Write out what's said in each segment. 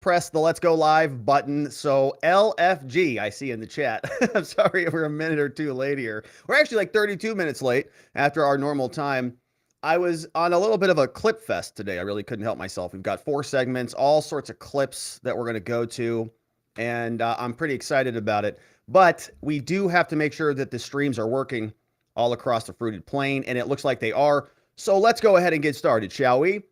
press the Let's Go Live button. So LFG, I see in the chat. I'm sorry if we're a minute or two late here. We're actually like 32 minutes late after our normal time. I was on a little bit of a clip fest today. I really couldn't help myself. We've got 4 segments, all sorts of clips that we're going to go to, and I'm pretty excited about it. But we do have to make sure that the streams are working all across the fruited plain, and it looks like they are. So let's go ahead and get started, shall we?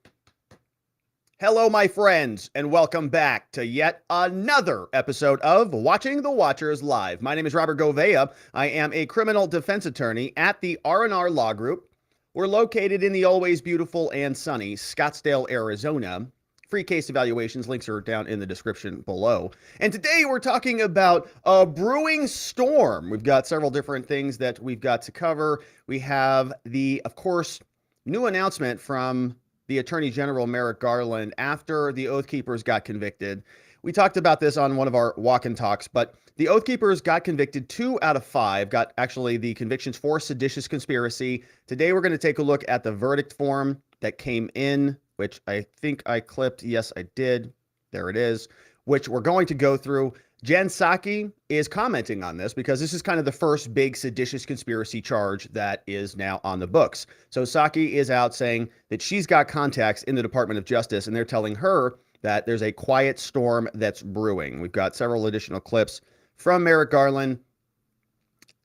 Hello, my friends, and welcome back to yet another episode of Watching the Watchers Live. My name is Robert Gouveia. I am a criminal defense attorney at the R&R Law Group. We're located in the always beautiful and sunny Scottsdale, Arizona. Free case evaluations, links are down in the description below. And today we're talking about a brewing storm. We've got several different things that we've got to cover. We have the, of course, new announcement from the Attorney General Merrick Garland after the Oath Keepers got convicted. We talked about this on one of our walk-in talks, but the Oath Keepers got convicted. 2 out of 5 got actually the convictions for seditious conspiracy. Today we're going to take a look at the verdict form that came in, which I think I clipped. Yes, I did. There it is, which we're going to go through. Jen Psaki is commenting on this because this is kind of the first big seditious conspiracy charge that is now on the books. So Psaki is out saying that she's got contacts in the Department of Justice, and they're telling her that there's a quiet storm that's brewing. We've got several additional clips from Merrick Garland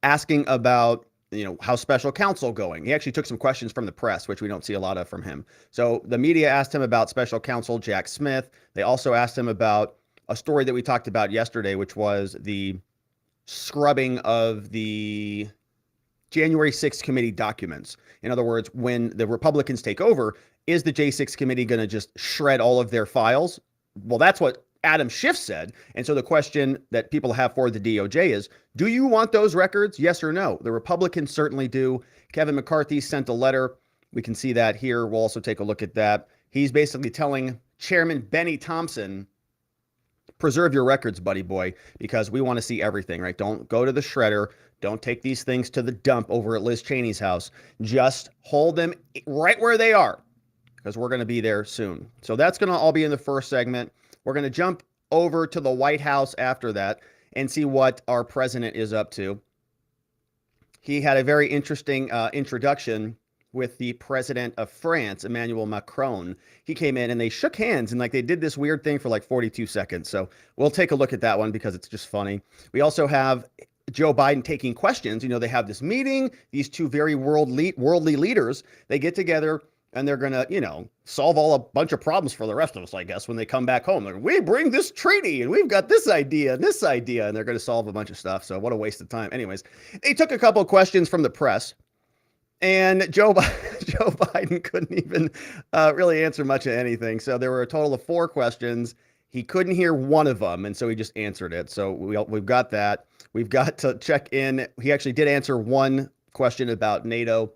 asking about, how's special counsel going? He actually took some questions from the press, which we don't see a lot of from him. So the media asked him about special counsel Jack Smith. They also asked him about a story that we talked about yesterday, which was the scrubbing of the January 6th committee documents. In other words, when the Republicans take over, is the J6 committee going to just shred all of their files? Well, that's what Adam Schiff said. And so the question that people have for the DOJ is, do you want those records? Yes or no? The Republicans certainly do. Kevin McCarthy sent a letter. We can see that here. We'll also take a look at that. He's basically telling Chairman Benny Thompson, preserve your records, buddy boy, because we want to see everything, right? Don't go to the shredder. Don't take these things to the dump over at Liz Cheney's house. Just hold them right where they are, because we're going to be there soon. So that's going to all be in the first segment. We're going to jump over to the White House after that and see what our president is up to. He had a very interesting introduction with the president of France, Emmanuel Macron. He came in and they shook hands, and they did this weird thing for 42 seconds. So we'll take a look at that one because it's just funny. We also have Joe Biden taking questions. They have this meeting, these two very worldly leaders, they get together and they're going to, solve a bunch of problems for the rest of us, I guess, when they come back home. We bring this treaty and we've got this idea, and they're going to solve a bunch of stuff. So what a waste of time. Anyways, they took a couple of questions from the press. And Joe Biden couldn't even really answer much of anything. So there were a total of 4 questions. He couldn't hear one of them, and so he just answered it. So we've got that. We've got to check in. He actually did answer one question about NATO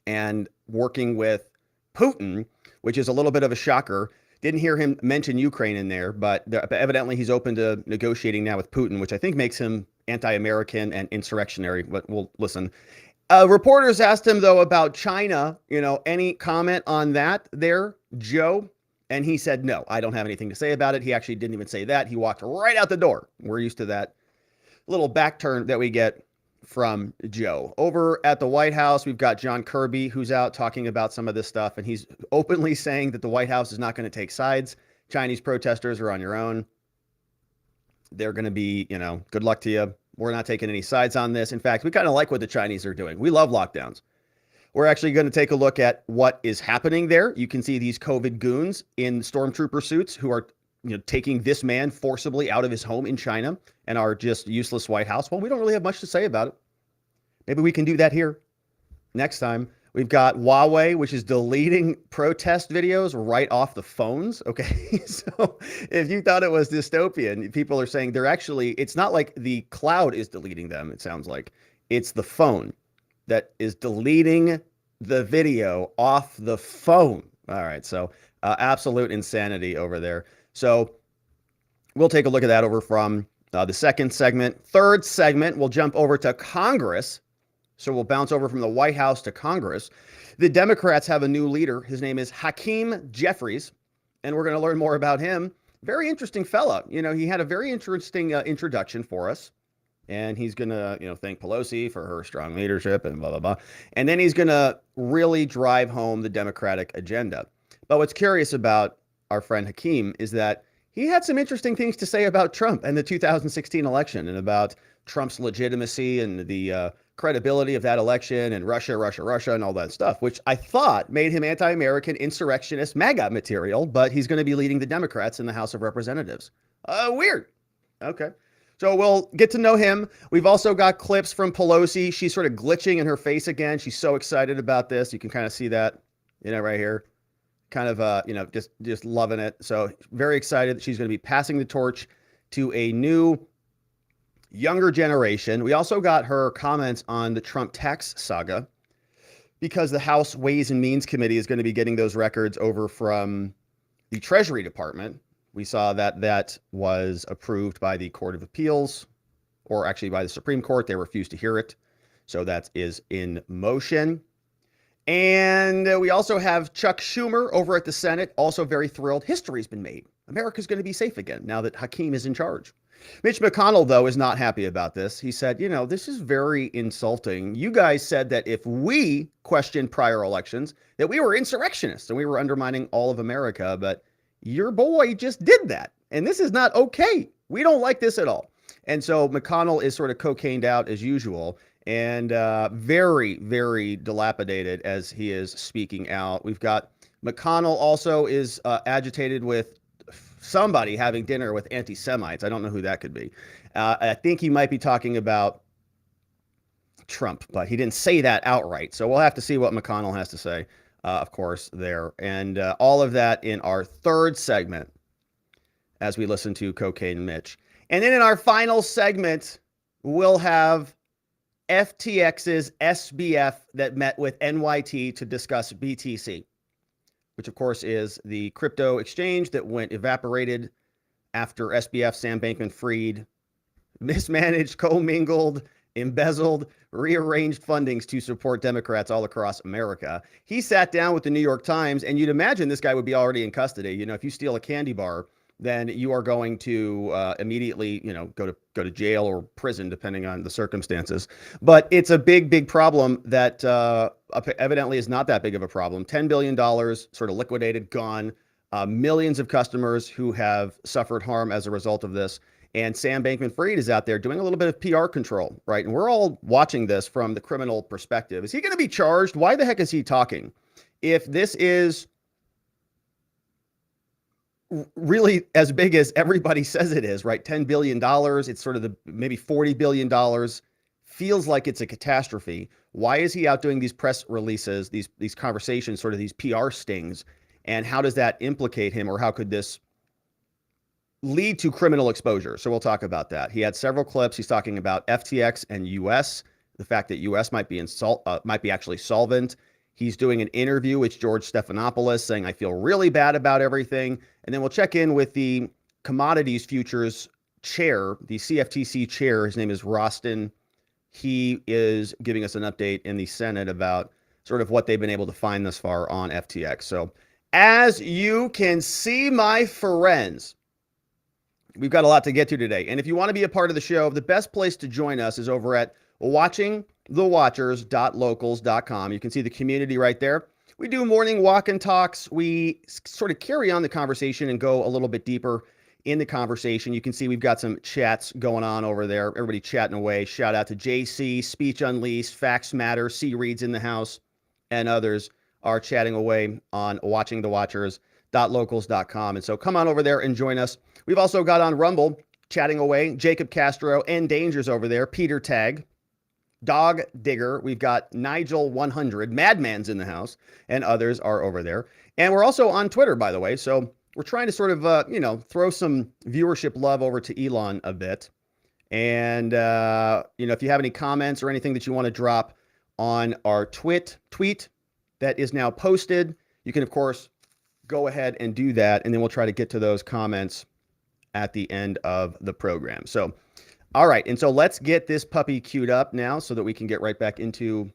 and working with Putin, which is a little bit of a shocker. Didn't hear him mention Ukraine in there, but evidently he's open to negotiating now with Putin, which I think makes him anti-American and insurrectionary. But we'll listen. Reporters asked him, though, about China. Any comment on that there, Joe? And he said, no, I don't have anything to say about it. He actually didn't even say that. He walked right out the door. We're used to that little back turn that we get from Joe. Over at the White House, we've got John Kirby, who's out talking about some of this stuff. And he's openly saying that the White House is not going to take sides. Chinese protesters are on your own. They're going to be, good luck to you. We're not taking any sides on this. In fact, we kind of like what the Chinese are doing. We love lockdowns. We're actually going to take a look at what is happening there. You can see these COVID goons in stormtrooper suits who are, taking this man forcibly out of his home in China and our just useless White House. Well, we don't really have much to say about it. Maybe we can do that here next time. We've got Huawei, which is deleting protest videos right off the phones. Okay, so if you thought it was dystopian, people are saying it's not like the cloud is deleting them. It sounds like it's the phone that is deleting the video off the phone. All right, so absolute insanity over there. So we'll take a look at that over from the second segment. Third segment, we'll jump over to Congress. So we'll bounce over from the White House to Congress. The Democrats have a new leader. His name is Hakeem Jeffries, and we're going to learn more about him very interesting fella. He had a very interesting introduction for us. And he's going to, thank Pelosi for her strong leadership and blah, blah, blah. And then he's going to really drive home the Democratic agenda. But what's curious about our friend Hakeem is that he had some interesting things to say about Trump and the 2016 election and about Trump's legitimacy and the credibility of that election and Russia, and all that stuff, which I thought made him anti-American, insurrectionist, MAGA material, but he's going to be leading the Democrats in the House of Representatives. Weird. Okay. So we'll get to know him. We've also got clips from Pelosi. She's sort of glitching in her face again. She's so excited about this. You can kind of see that, right here. Kind of, just loving it. So very excited that she's going to be passing the torch to a new, younger generation. We also got her comments on the Trump tax saga because the House Ways and Means Committee is going to be getting those records over from the Treasury Department. We saw that was approved by the Court of Appeals, or actually by the Supreme Court. They refused to hear it. So that is in motion. And we also have Chuck Schumer over at the Senate, also very thrilled. History's been made. America's going to be safe again now that Hakeem is in charge. Mitch McConnell, though, is not happy about this. He said, this is very insulting. You guys said that if we questioned prior elections, that we were insurrectionists and we were undermining all of America. But your boy just did that. And this is not okay. We don't like this at all. And so McConnell is sort of cocained out as usual and very, very dilapidated as he is speaking out. We've got McConnell also is agitated with somebody having dinner with anti-Semites. I don't know who that could be. I think he might be talking about Trump, but he didn't say that outright. So we'll have to see what McConnell has to say. Of course, there. And all of that in our third segment as we listen to Cocaine Mitch. And then in our final segment, we'll have FTX's SBF that met with NYT to discuss BTC, which of course is the crypto exchange that went evaporated after SBF, Sam Bankman-Fried, mismanaged, commingled, embezzled, rearranged fundings to support Democrats all across America. He sat down with the New York Times, and you'd imagine this guy would be already in custody. If you steal a candy bar, then you are going to immediately, go to jail or prison, depending on the circumstances. But it's a big, big problem that evidently is not that big of a problem. $10 billion sort of liquidated, gone. Millions of customers who have suffered harm as a result of this. And Sam Bankman-Fried is out there doing a little bit of PR control, right? And we're all watching this from the criminal perspective. Is he going to be charged? Why the heck is he talking? If this is really as big as everybody says it is, right? $10 billion, it's sort of the maybe $40 billion, feels like it's a catastrophe. Why is he out doing these press releases, these conversations, sort of these PR stings? And how does that implicate him, or how could this lead to criminal exposure? So we'll talk about that. He had several clips. He's talking about FTX and US, the fact that US might be actually solvent. He's doing an interview with George Stephanopoulos saying, I feel really bad about everything. And then we'll check in with the Commodities Futures chair, the CFTC chair. His name is Rostin. He is giving us an update in the Senate about sort of what they've been able to find thus far on FTX. So as you can see, my friends, we've got a lot to get to today. And if you want to be a part of the show, the best place to join us is over at watchingthewatchers.locals.com. You can see the community right there. We do morning walk and talks. We sort of carry on the conversation and go a little bit deeper in the conversation. You can see we've got some chats going on over there. Everybody chatting away. Shout out to JC, Speech Unleashed, Facts Matter, C Reads in the House, and others are chatting away on watchingthewatchers.locals.com. And so come on over there and join us. We've also got on Rumble, chatting away, Jacob Castro and Dangers over there, Peter Tag, Dog Digger. We've got Nigel 100, Madman's in the house, and others are over there. And we're also on Twitter, by the way. So we're trying to sort of, throw some viewership love over to Elon a bit. And, if you have any comments or anything that you want to drop on our tweet that is now posted, you can, of course, go ahead and do that. And then we'll try to get to those comments at the end of the program. So, all right. And so let's get this puppy queued up now so that we can get right back into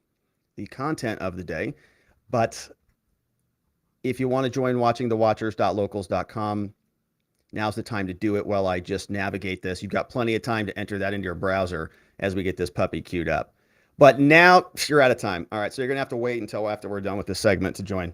the content of the day. But if you want to join watchingthewatchers.locals.com, Now's the time to do it while I just navigate this. You've got plenty of time to enter that into your browser as we get this puppy queued up. But now you're out of time. All right, so you're going to have to wait until after we're done with this segment to join.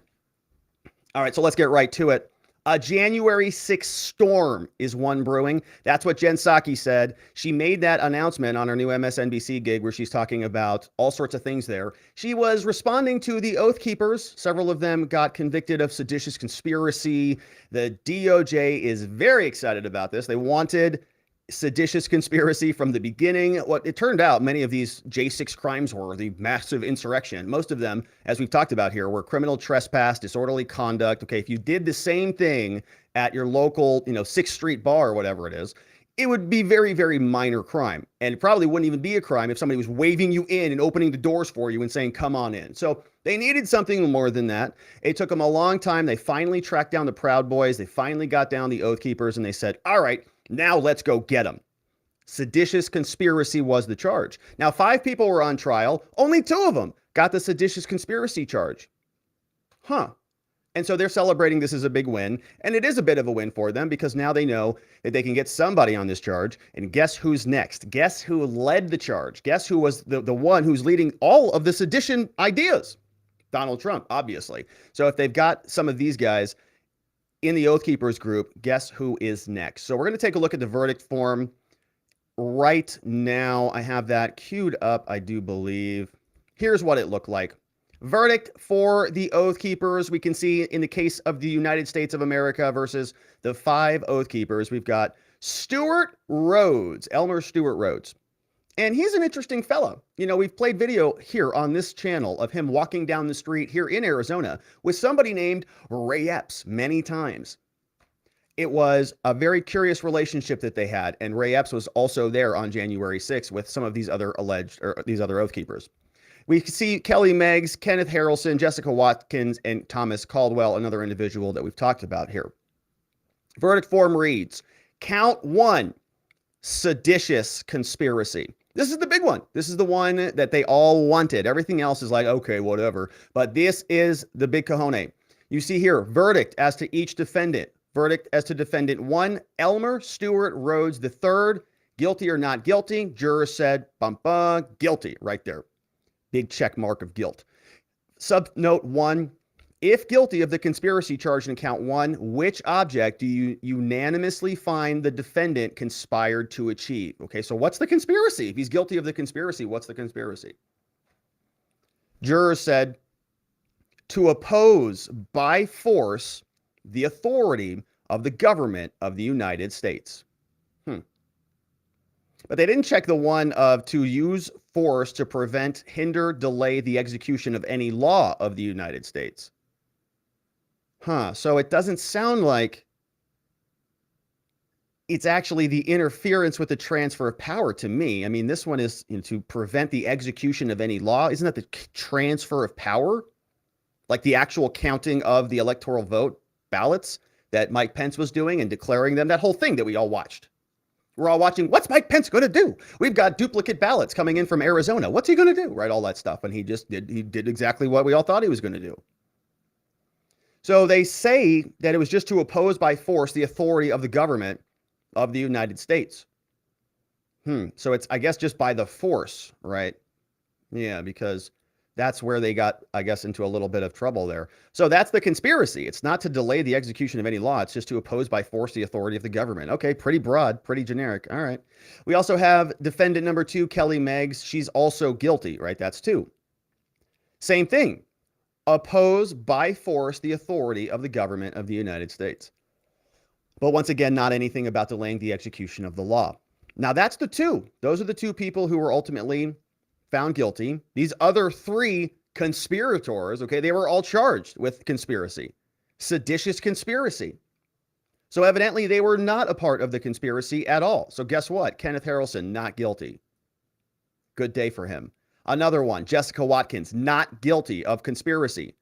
All right, so let's get right to it. A January 6th storm is one brewing. That's what Jen Psaki said. She made that announcement on her new MSNBC gig where she's talking about all sorts of things there. She was responding to the Oath Keepers. Several of them got convicted of seditious conspiracy. The DOJ is very excited about this. They wanted seditious conspiracy from the beginning. What it turned out, many of these J6 crimes were the massive insurrection. Most of them, as we've talked about here, were criminal trespass, disorderly conduct. Okay, if you did the same thing at your local, 6th Street bar or whatever it is, it would be very, very minor crime. And it probably wouldn't even be a crime if somebody was waving you in and opening the doors for you and saying, come on in. So they needed something more than that. It took them a long time. They finally tracked down the Proud Boys. They finally got down the Oath Keepers, and they said, all right, now let's go get them. Seditious conspiracy was the charge. Now, 5 people were on trial. Only 2 of them got the seditious conspiracy charge. And so they're celebrating this as a big win. And it is a bit of a win for them because now they know that they can get somebody on this charge. And guess who's next? Guess who led the charge? Guess who was the one who's leading all of the sedition ideas? Donald Trump, obviously. So if they've got some of these guys in the Oath Keepers group, guess who is next? So we're going to take a look at the verdict form right now. I have that queued up, I do believe. Here's what it looked like. Verdict for the Oath Keepers. We can see in the case of the United States of America versus the 5 Oath Keepers, we've got Stewart Rhodes, Elmer Stewart Rhodes. And he's an interesting fellow. We've played video here on this channel of him walking down the street here in Arizona with somebody named Ray Epps many times. It was a very curious relationship that they had. And Ray Epps was also there on January 6th with some of these other these other Oath Keepers. We see Kelly Meggs, Kenneth Harrelson, Jessica Watkins, and Thomas Caldwell, another individual that we've talked about here. Verdict form reads, count 1, seditious conspiracy. This is the big one. This is the one that they all wanted. Everything else is like, okay, whatever. But this is the big cojones. You see here, verdict as to each defendant. Verdict as to defendant 1, Elmer Stewart Rhodes III, guilty or not guilty. Jurors said, guilty right there. Big check mark of guilt. Subnote 1, if guilty of the conspiracy charge in count 1, which object do you unanimously find the defendant conspired to achieve? Okay, so what's the conspiracy? If he's guilty of the conspiracy, what's the conspiracy? Jurors said, to oppose by force the authority of the government of the United States. But they didn't check the one of to use force to prevent, hinder, delay the execution of any law of the United States. So it doesn't sound like it's actually the interference with the transfer of power to me. I mean, this one is to prevent the execution of any law. Isn't that the transfer of power? Like the actual counting of the electoral vote ballots that Mike Pence was doing and declaring them, that whole thing that we all watched. We're all watching, what's Mike Pence going to do? We've got duplicate ballots coming in from Arizona. What's he going to do? Right, all that stuff. And he did exactly what we all thought he was going to do. So they say that it was just to oppose by force the authority of the government of the United States. So it's, I guess, just by the force, right? Yeah, because that's where they got, I guess, into a little bit of trouble there. So that's the conspiracy. It's not to delay the execution of any law. It's just to oppose by force the authority of the government. Okay, pretty broad, pretty generic. All right. We also have defendant number 2, Kelly Meggs. She's also guilty, right? That's 2. Same thing. Oppose by force the authority of the government of the United States. But once again, not anything about delaying the execution of the law. Now that's the 2. Those are the 2 people who were ultimately found guilty. These other 3 conspirators, okay, they were all charged with conspiracy, seditious conspiracy. So evidently they were not a part of the conspiracy at all. So guess what? Kenneth Harrelson, not guilty. Good day for him. Another one, Jessica Watkins, not guilty of conspiracy.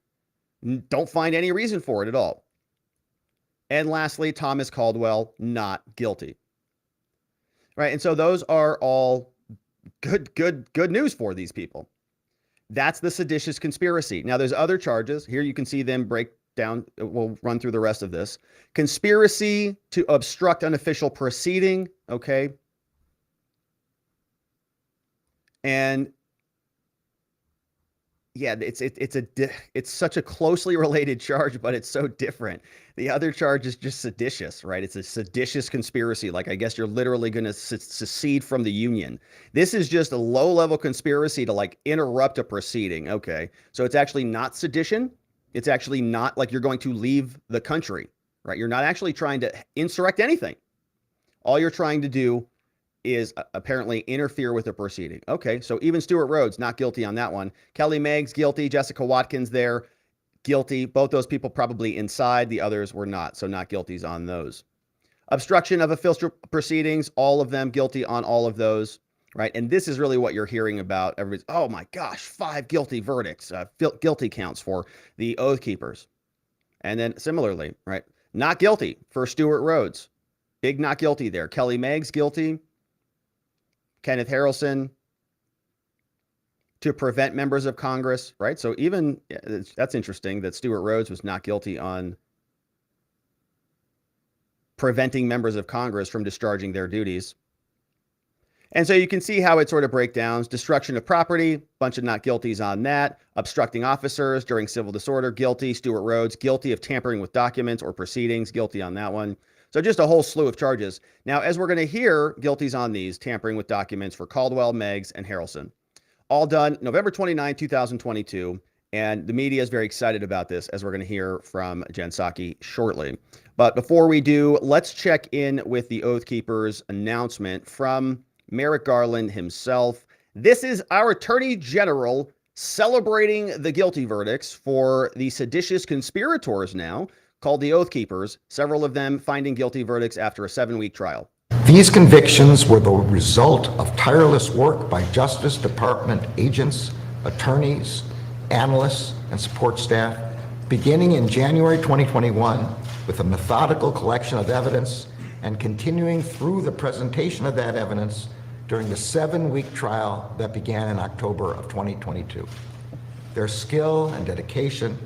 Don't find any reason for it at all. And lastly, Thomas Caldwell, not guilty. Right, and so those are all good news for these people. That's the seditious conspiracy. Now, there's other charges. Here you can see them break down. We'll run through the rest of this. Conspiracy to obstruct an official proceeding. Okay. And yeah, it's such a closely related charge, but it's so different. The other charge is just seditious, right? It's a seditious conspiracy. Like, I guess you're literally going to secede from the union. This is just a low-level conspiracy to like interrupt a proceeding. Okay, so it's actually not sedition. It's actually not like you're going to leave the country, right? You're not actually trying to insurrect anything. All you're trying to do is apparently interfere with the proceeding. Okay, so even Stuart Rhodes, not guilty on that one. Kelly Meggs, guilty. Jessica Watkins there, guilty. Both those people probably inside. The others were not, so not guilties on those. Obstruction of official proceedings, all of them guilty on all of those, right? And this is really what you're hearing about. Everybody's, oh my gosh, 5 guilty verdicts, guilty counts for the Oath Keepers. And then similarly, right, not guilty for Stuart Rhodes. Big not guilty there. Kelly Meggs, guilty. Kenneth Harrelson, to prevent members of Congress, right? So even, that's interesting that Stuart Rhodes was not guilty on preventing members of Congress from discharging their duties. And so you can see how it sort of breaks down. Destruction of property, bunch of not guilties on that. Obstructing officers during civil disorder, guilty. Stuart Rhodes, guilty of tampering with documents or proceedings, guilty on that one. So just a whole slew of charges. Now, as we're going to hear, guilties on these, tampering with documents for Caldwell, Meggs, and Harrelson. All done November 29, 2022. And the media is very excited about this, as we're going to hear from Jen Psaki shortly. But before we do, let's check in with the Oath Keepers announcement from Merrick Garland himself. This is our Attorney General celebrating the guilty verdicts for the seditious conspirators now, called the Oath Keepers, several of them finding guilty verdicts after a 7-week trial. These convictions were the result of tireless work by Justice Department agents, attorneys, analysts, and support staff, beginning in January 2021 with a methodical collection of evidence and continuing through the presentation of that evidence during the 7-week trial that began in October of 2022. Their skill and dedication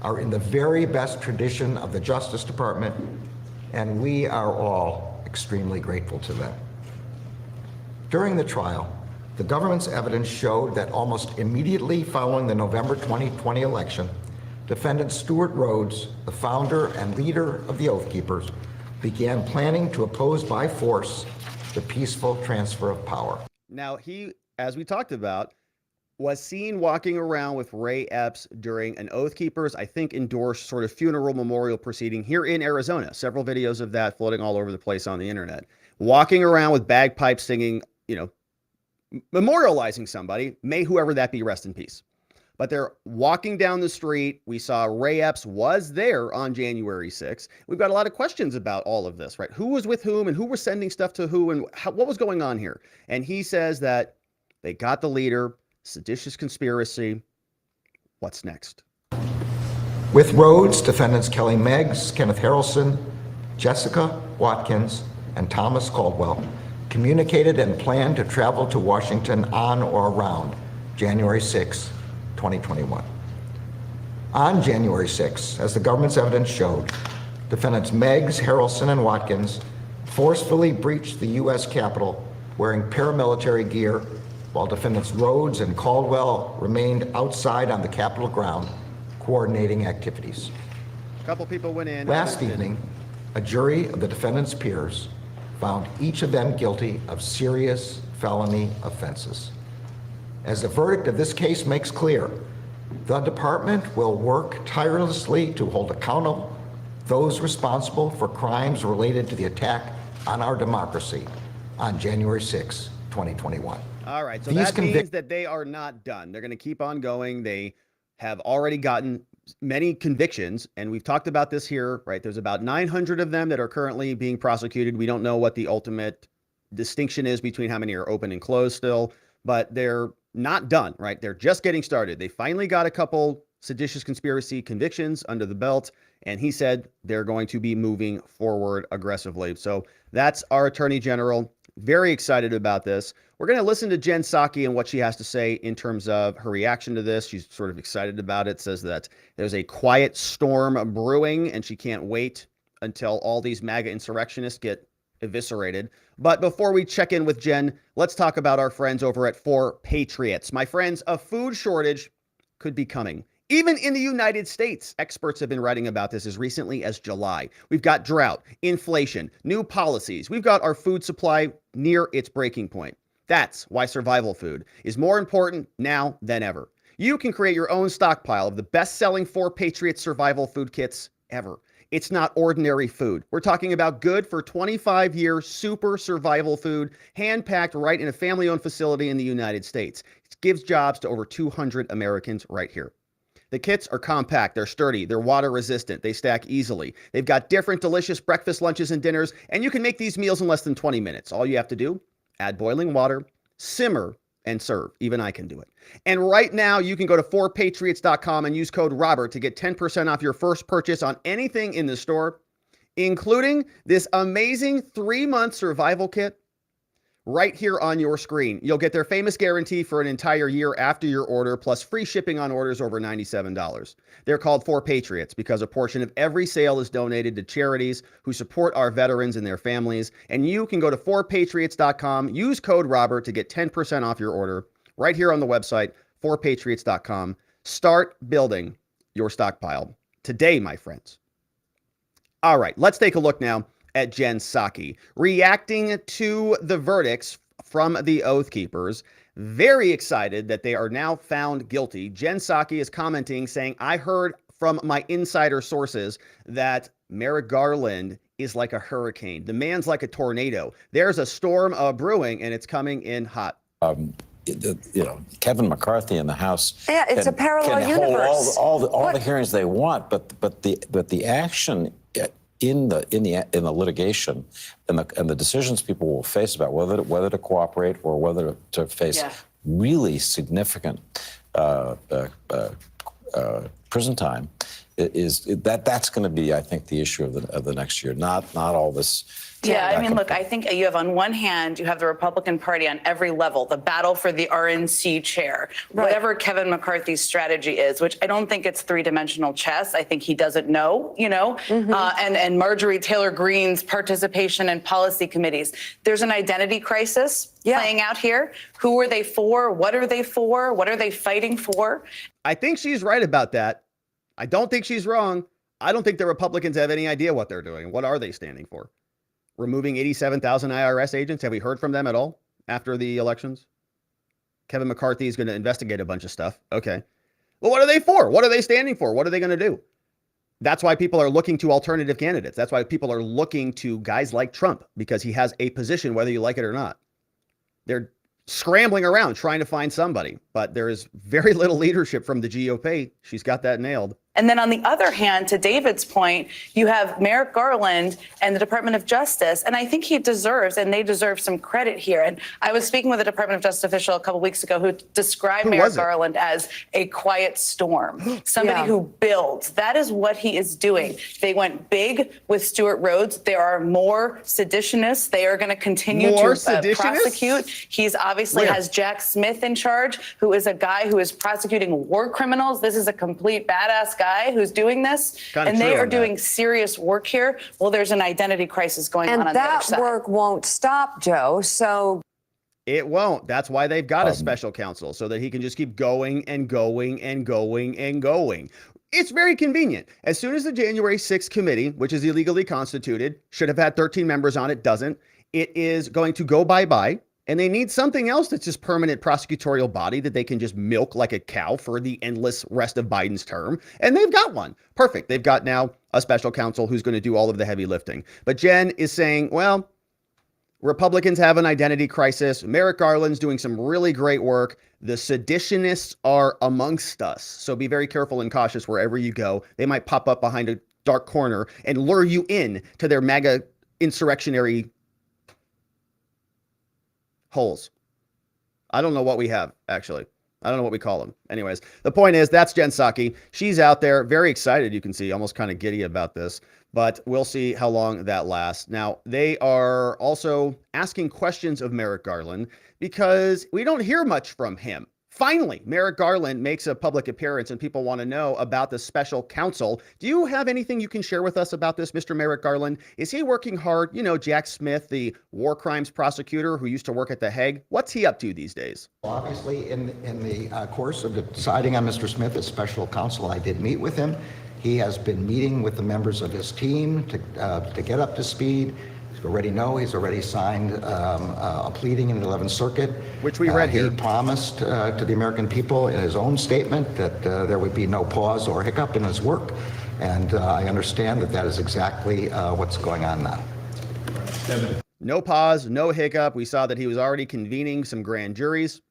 are in the very best tradition of the Justice Department, and we are all extremely grateful to them. During the trial, the government's evidence showed that almost immediately following the November 2020 election, defendant Stuart Rhodes, the founder and leader of the Oath Keepers, began planning to oppose by force the peaceful transfer of power. Now, he, as we talked about, was seen walking around with Ray Epps during an Oath Keepers, I think, endorsed sort of funeral memorial proceeding here in Arizona. Several videos of that floating all over the place on the internet. Walking around with bagpipes singing, you know, memorializing somebody, may whoever that be rest in peace. But they're walking down the street. We saw Ray Epps was there on January 6th. We've got a lot of questions about all of this, right? Who was with whom and who was sending stuff to who and what was going on here? And he says that they got the leader, seditious conspiracy. What's next? With Rhodes, defendants Kelly Meggs, Kenneth Harrelson, Jessica Watkins, and Thomas Caldwell communicated and planned to travel to Washington on or around January 6, 2021. On January 6, as the government's evidence showed, defendants Meggs, Harrelson, and Watkins forcefully breached the U.S. Capitol wearing paramilitary gear, while defendants Rhodes and Caldwell remained outside on the Capitol ground, coordinating activities. A couple people went in. Last evening, a jury of the defendants' peers found each of them guilty of serious felony offenses. As the verdict of this case makes clear, the department will work tirelessly to hold accountable those responsible for crimes related to the attack on our democracy on January 6, 2021. All right, so that means that they are not done. They're going to keep on going. They have already gotten many convictions, and we've talked about this here, right? There's about 900 of them that are currently being prosecuted. We don't know what the ultimate distinction is between how many are open and closed still, but they're not done, right? They're just getting started. They finally got a couple seditious conspiracy convictions under the belt, and he said they're going to be moving forward aggressively. So that's our Attorney General Very excited about this. We're going to listen to Jen Psaki and what she has to say in terms of her reaction to this. She's sort of excited about it, says that there's a quiet storm brewing and she can't wait until all these MAGA insurrectionists get eviscerated. But before we check in with Jen, let's talk about our friends over at 4Patriots. My friends, a food shortage could be coming. Even in the United States, experts have been writing about this as recently as July. We've got drought, inflation, new policies. We've got our food supply near its breaking point. That's why survival food is more important now than ever. You can create your own stockpile of the best-selling 4Patriots survival food kits ever. It's not ordinary food. We're talking about good for 25-year super survival food, hand-packed right in a family-owned facility in the United States. It gives jobs to over 200 Americans right here. The kits are compact, they're sturdy, they're water resistant, they stack easily. They've got different delicious breakfast, lunches, and dinners, and you can make these meals in less than 20 minutes. All you have to do, add boiling water, simmer, and serve. Even I can do it. And right now, you can go to 4patriots.com and use code Robert to get 10% off your first purchase on anything in the store, including this amazing 3-month survival kit right here on your screen. You'll get their famous guarantee for an entire year after your order, plus free shipping on orders over $97. They're called 4Patriots because a portion of every sale is donated to charities who support our veterans and their families. And you can go to 4patriots.com, use code Robert to get 10% off your order right here on the website, 4patriots.com. Start building your stockpile today, my friends. All right, let's take a look now at Jen Psaki, reacting to the verdicts from the Oath Keepers. Very excited that they are now found guilty. Jen Psaki is commenting, saying, I heard from my insider sources that Merrick Garland is like a hurricane. The man's like a tornado. There's a storm brewing, and it's coming in hot. Kevin McCarthy in the House. Yeah, it's a parallel universe. Hold all the hearings they want, but the action in the litigation and the decisions people will face about whether to cooperate or whether to face really significant prison time that's going to be, I think, the issue of the next year. Not all this. Yeah, I mean, look, I think you have on one hand, you have the Republican Party on every level, the battle for the RNC chair, whatever Kevin McCarthy's strategy is, which I don't think it's three-dimensional chess. I think he doesn't know, and Marjorie Taylor Greene's participation in policy committees. There's an identity crisis playing out here. Who are they for? What are they for? What are they fighting for? I think she's right about that. I don't think she's wrong. I don't think the Republicans have any idea what they're doing. What are they standing for? Removing 87,000 IRS agents? Have we heard from them at all after the elections? Kevin McCarthy is going to investigate a bunch of stuff. Okay. Well, what are they for? What are they standing for? What are they going to do? That's why people are looking to alternative candidates. That's why people are looking to guys like Trump, because he has a position, whether you like it or not. They're scrambling around trying to find somebody, but there is very little leadership from the GOP. She's got that nailed. And then on the other hand, to David's point, you have Merrick Garland and the Department of Justice. And I think he deserves, and they deserve some credit here. And I was speaking with a Department of Justice official a couple weeks ago who described Merrick Garland as a quiet storm, somebody who builds. That is what he is doing. They went big with Stewart Rhodes. There are more seditionists. They are going to continue to prosecute. He's obviously has Jack Smith in charge, who is a guy who is prosecuting war criminals. This is a complete badass guy who's doing this, and they are doing serious work here. Well, there's an identity crisis going on the other side. And that work won't stop, Joe, so... It won't. That's why they've got a special counsel, so that he can just keep going and going and going and going. It's very convenient. As soon as the January 6th committee, which is illegally constituted, should have had 13 members on it, doesn't, it is going to go bye-bye. And they need something else that's just permanent prosecutorial body that they can just milk like a cow for the endless rest of Biden's term. And they've got one. Perfect. They've got now a special counsel who's going to do all of the heavy lifting. But Jen is saying, well, Republicans have an identity crisis. Merrick Garland's doing some really great work. The seditionists are amongst us. So be very careful and cautious wherever you go. They might pop up behind a dark corner and lure you in to their MAGA insurrectionary holes. I don't know what we have, actually. I don't know what we call them. Anyways, the point is, that's Jen Psaki. She's out there, very excited, you can see, almost kind of giddy about this. but we'll see how long that lasts. Now, they are also asking questions of Merrick Garland because we don't hear much from him. Finally, Merrick Garland makes a public appearance and people want to know about the special counsel. Do you have anything you can share with us about this, Mr. Merrick Garland? Is he working hard? You know, Jack Smith, the war crimes prosecutor who used to work at The Hague, what's he up to these days? Obviously, in the course of deciding on Mr. Smith as special counsel, I did meet with him. He has been meeting with the members of his team to get up to speed. You already know he's already signed a pleading in the 11th Circuit. Which we read here. He promised to the American people in his own statement that there would be no pause or hiccup in his work. And I understand that that is exactly what's going on now. No pause, no hiccup. We saw that he was already convening some grand juries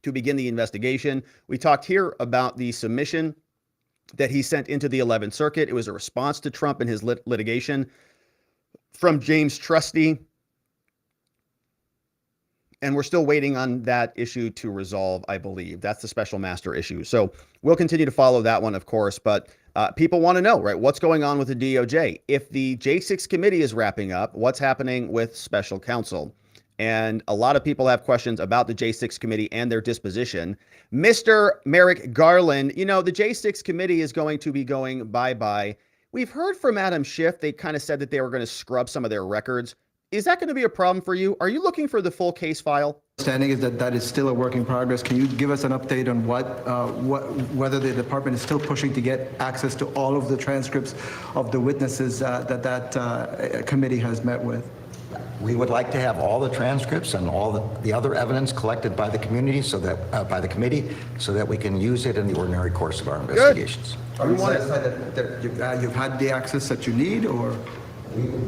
to begin the investigation. We talked here about the submission that he sent into the 11th Circuit. It was a response to Trump and his litigation from James Trusty. And we're still waiting on that issue to resolve, I believe. That's the special master issue. So we'll continue to follow that one, of course. But people want to know, right, what's going on with the DOJ? If the J6 committee is wrapping up, what's happening with special counsel? And a lot of people have questions about the J6 committee and their disposition. Mr. Merrick Garland, you know, the J6 committee is going to be going bye-bye. We've heard from Adam Schiff. They kind of said that they were going to scrub some of their records. Is that going to be a problem for you? Are you looking for the full case file? Understanding is that is still a work in progress. Can you give us an update on whether the department is still pushing to get access to all of the transcripts of the witnesses that committee has met with? We would like to have all the transcripts and all the other evidence collected by the community, so that by the committee, so that we can use it in the ordinary course of our investigations. Are you satisfied that you've had the access that you need, or?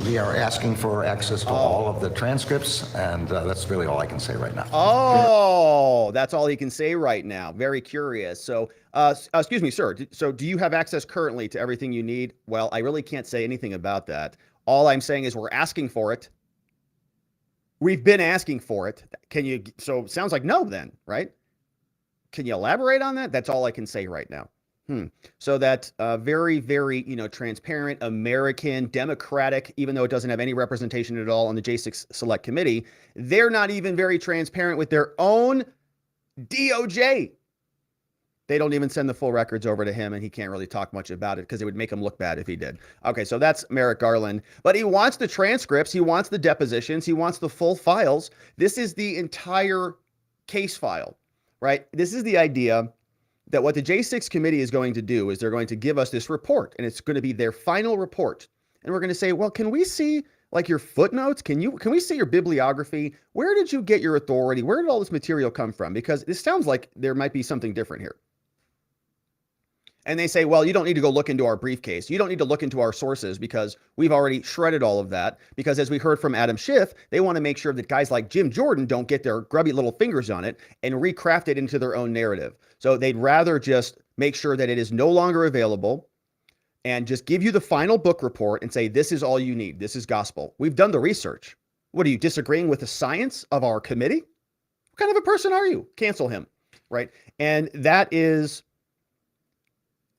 We are asking for access to all of the transcripts, and that's really all I can say right now. Oh, that's all he can say right now. Very curious. So, excuse me, sir. So do you have access currently to everything you need? Well, I really can't say anything about that. All I'm saying is we're asking for it. We've been asking for it. Can you, so it sounds like no then, right? Can you elaborate on that? That's all I can say right now. So that very, very, transparent, American, democratic, even though it doesn't have any representation at all on the J6 Select Committee, they're not even very transparent with their own DOJ. They don't even send the full records over to him, and he can't really talk much about it because it would make him look bad if he did. Okay, so that's Merrick Garland. But he wants the transcripts. He wants the depositions. He wants the full files. This is the entire case file, right? This is the idea that what the J6 committee is going to do is they're going to give us this report, and it's going to be their final report. And we're going to say, well, can we see like your footnotes? Can we see your bibliography? Where did you get your authority? Where did all this material come from? Because this sounds like there might be something different here. And they say, well, you don't need to go look into our briefcase. You don't need to look into our sources because we've already shredded all of that. Because as we heard from Adam Schiff, they want to make sure that guys like Jim Jordan don't get their grubby little fingers on it and recraft it into their own narrative. So they'd rather just make sure that it is no longer available and just give you the final book report and say, this is all you need. This is gospel. We've done the research. What, are you disagreeing with the science of our committee? What kind of a person are you? Cancel him, right? And that is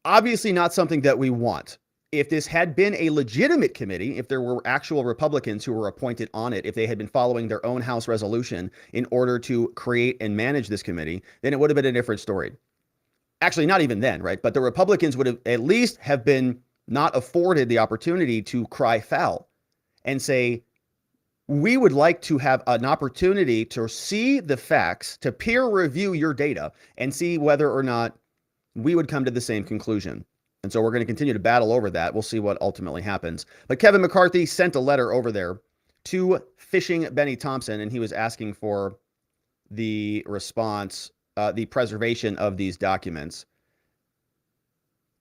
obviously not something that we want. If this had been a legitimate committee, if there were actual Republicans who were appointed on it, if they had been following their own House resolution in order to create and manage this committee, then it would have been a different story. Actually, not even then, right? But the Republicans would have at least have been not afforded the opportunity to cry foul and say, we would like to have an opportunity to see the facts, to peer review your data and see whether or not we would come to the same conclusion. And so we're going to continue to battle over that. We'll see what ultimately happens. But Kevin McCarthy sent a letter over there to Fishing Benny Thompson, and he was asking for the response, the preservation of these documents.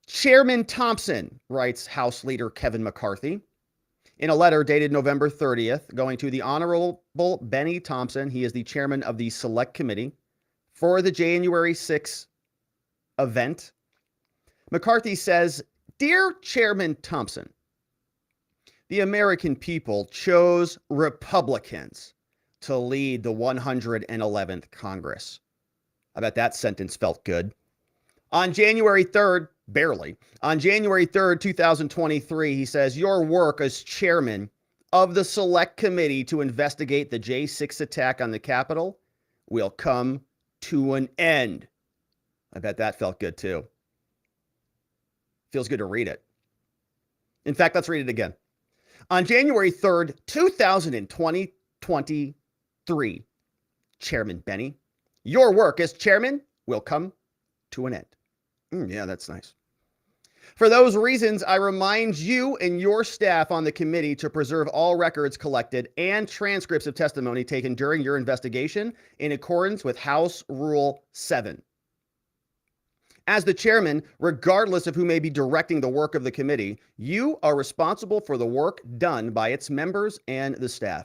Chairman Thompson, writes House Leader Kevin McCarthy, in a letter dated November 30th, going to the Honorable Benny Thompson. He is the chairman of the Select Committee for the January 6th event. McCarthy says, Dear Chairman Thompson, the American people chose Republicans to lead the 111th Congress. I bet that sentence felt good. On January 3rd, barely. On January 3rd, 2023, he says, your work as chairman of the select committee to investigate the J6 attack on the Capitol will come to an end. I bet that felt good too. Feels good to read it. In fact, let's read it again. On January 3rd, 2023, Chairman Benny, your work as chairman will come to an end. Yeah, that's nice. For those reasons, I remind you and your staff on the committee to preserve all records collected and transcripts of testimony taken during your investigation in accordance with House Rule 7. As the chairman, regardless of who may be directing the work of the committee, you are responsible for the work done by its members and the staff.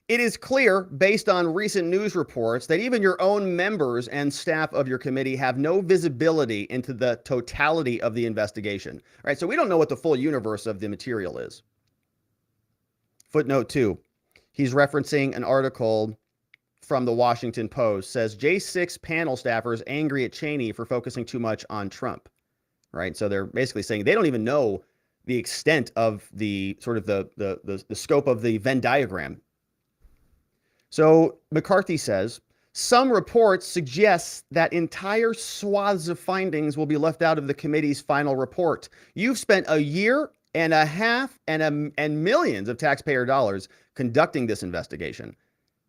It is clear, based on recent news reports, that even your own members and staff of your committee have no visibility into the totality of the investigation. All right, so we don't know what the full universe of the material is. Footnote 2, he's referencing an article from the Washington Post, says J6 panel staffers angry at Cheney for focusing too much on Trump. Right, so they're basically saying they don't even know the extent of the sort of the scope of the Venn diagram. So McCarthy says, some reports suggest that entire swaths of findings will be left out of the committee's final report. You've spent a year and a half and millions of taxpayer dollars conducting this investigation.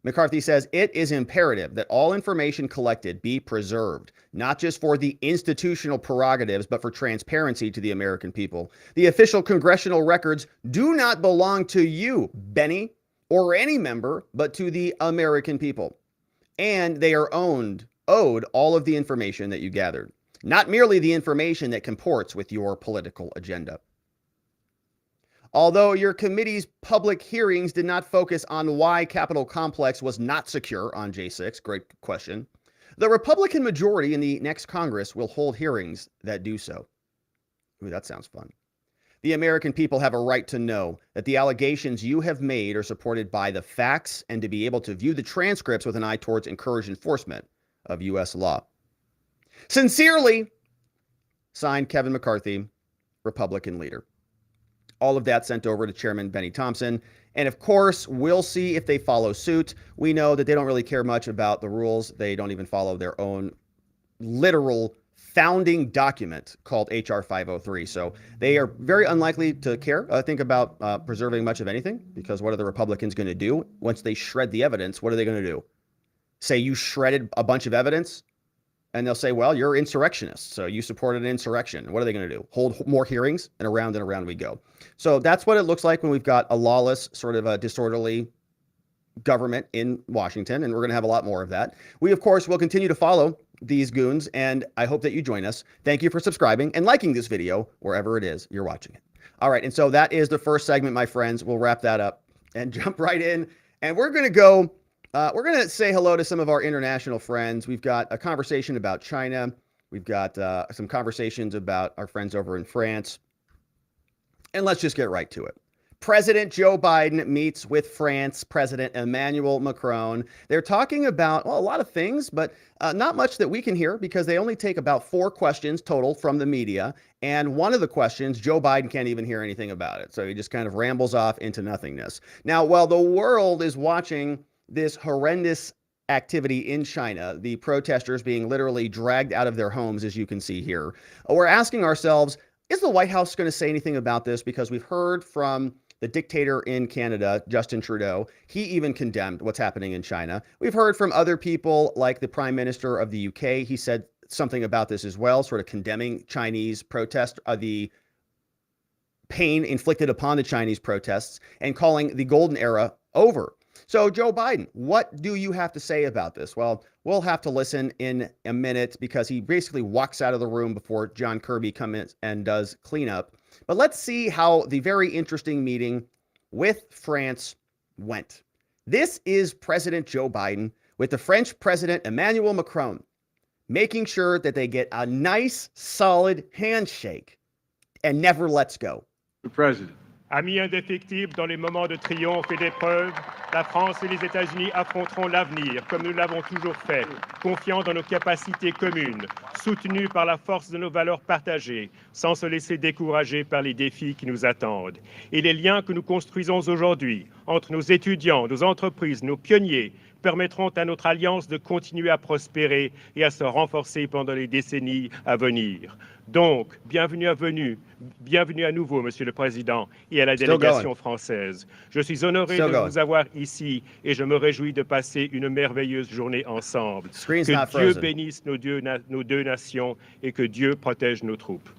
McCarthy says it is imperative that all information collected be preserved, not just for the institutional prerogatives, but for transparency to the American people. The official congressional records do not belong to you, Benny, or any member, but to the American people. And they are owed all of the information that you gathered, not merely the information that comports with your political agenda. Although your committee's public hearings did not focus on why Capitol Complex was not secure on J6, great question, the Republican majority in the next Congress will hold hearings that do so. Ooh, that sounds fun. The American people have a right to know that the allegations you have made are supported by the facts and to be able to view the transcripts with an eye towards encouraged enforcement of U.S. law. Sincerely, signed Kevin McCarthy, Republican leader. All of that sent over to Chairman Benny Thompson. And of course, we'll see if they follow suit. We know that they don't really care much about the rules. They don't even follow their own literal founding document called H.R. 503. So they are very unlikely to care, think about preserving much of anything, because what are the Republicans going to do once they shred the evidence? What are they going to do? Say you shredded a bunch of evidence? And they'll say, well, you're insurrectionists, so you supported an insurrection. What are they going to do? Hold more hearings? And around we go. So that's what it looks like when we've got a lawless, sort of a disorderly government in Washington, and we're going to have a lot more of that. We, of course, will continue to follow these goons, and I hope that you join us. Thank you for subscribing and liking this video wherever it is you're watching it. All right, and so that is the first segment, my friends. We'll wrap that up and jump right in, and we're going to go. We're going to say hello to some of our international friends. We've got a conversation about China. We've got some conversations about our friends over in France. And let's just get right to it. President Joe Biden meets with France President Emmanuel Macron. They're talking about, well, a lot of things, but not much that we can hear because they only take about 4 questions total from the media. And one of the questions, Joe Biden can't even hear anything about it. So he just kind of rambles off into nothingness. Now, while the world is watching this horrendous activity in China, the protesters being literally dragged out of their homes, as you can see here, we're asking ourselves, is the White House going to say anything about this? Because we've heard from the dictator in Canada, Justin Trudeau. He even condemned what's happening in China. We've heard from other people like the Prime Minister of the UK. He said something about this as well, sort of condemning Chinese protest, the pain inflicted upon the Chinese protests, and calling the golden era over. So, Joe Biden, what do you have to say about this? Well, we'll have to listen in a minute because he basically walks out of the room before John Kirby comes in and does cleanup. But let's see how the very interesting meeting with France went. This is President Joe Biden with the French President Emmanuel Macron, making sure that they get a nice, solid handshake and never lets go. Mr. President, Amis indéfectibles dans les moments de triomphe et d'épreuve, la France et les États-Unis affronteront l'avenir comme nous l'avons toujours fait, confiants dans nos capacités communes, soutenus par la force de nos valeurs partagées, sans se laisser décourager par les défis qui nous attendent. Et les liens que nous construisons aujourd'hui entre nos étudiants, nos entreprises, nos pionniers, permettront à notre alliance de continuer à prospérer et à se renforcer pendant les décennies à venir. Donc, bienvenue à nouveau, Monsieur le Président, et à la délégation française. Je suis honoré de vous avoir ici et je me réjouis de passer une merveilleuse journée ensemble. Que Dieu bénisse nos deux nations et que Dieu protège nos troupes.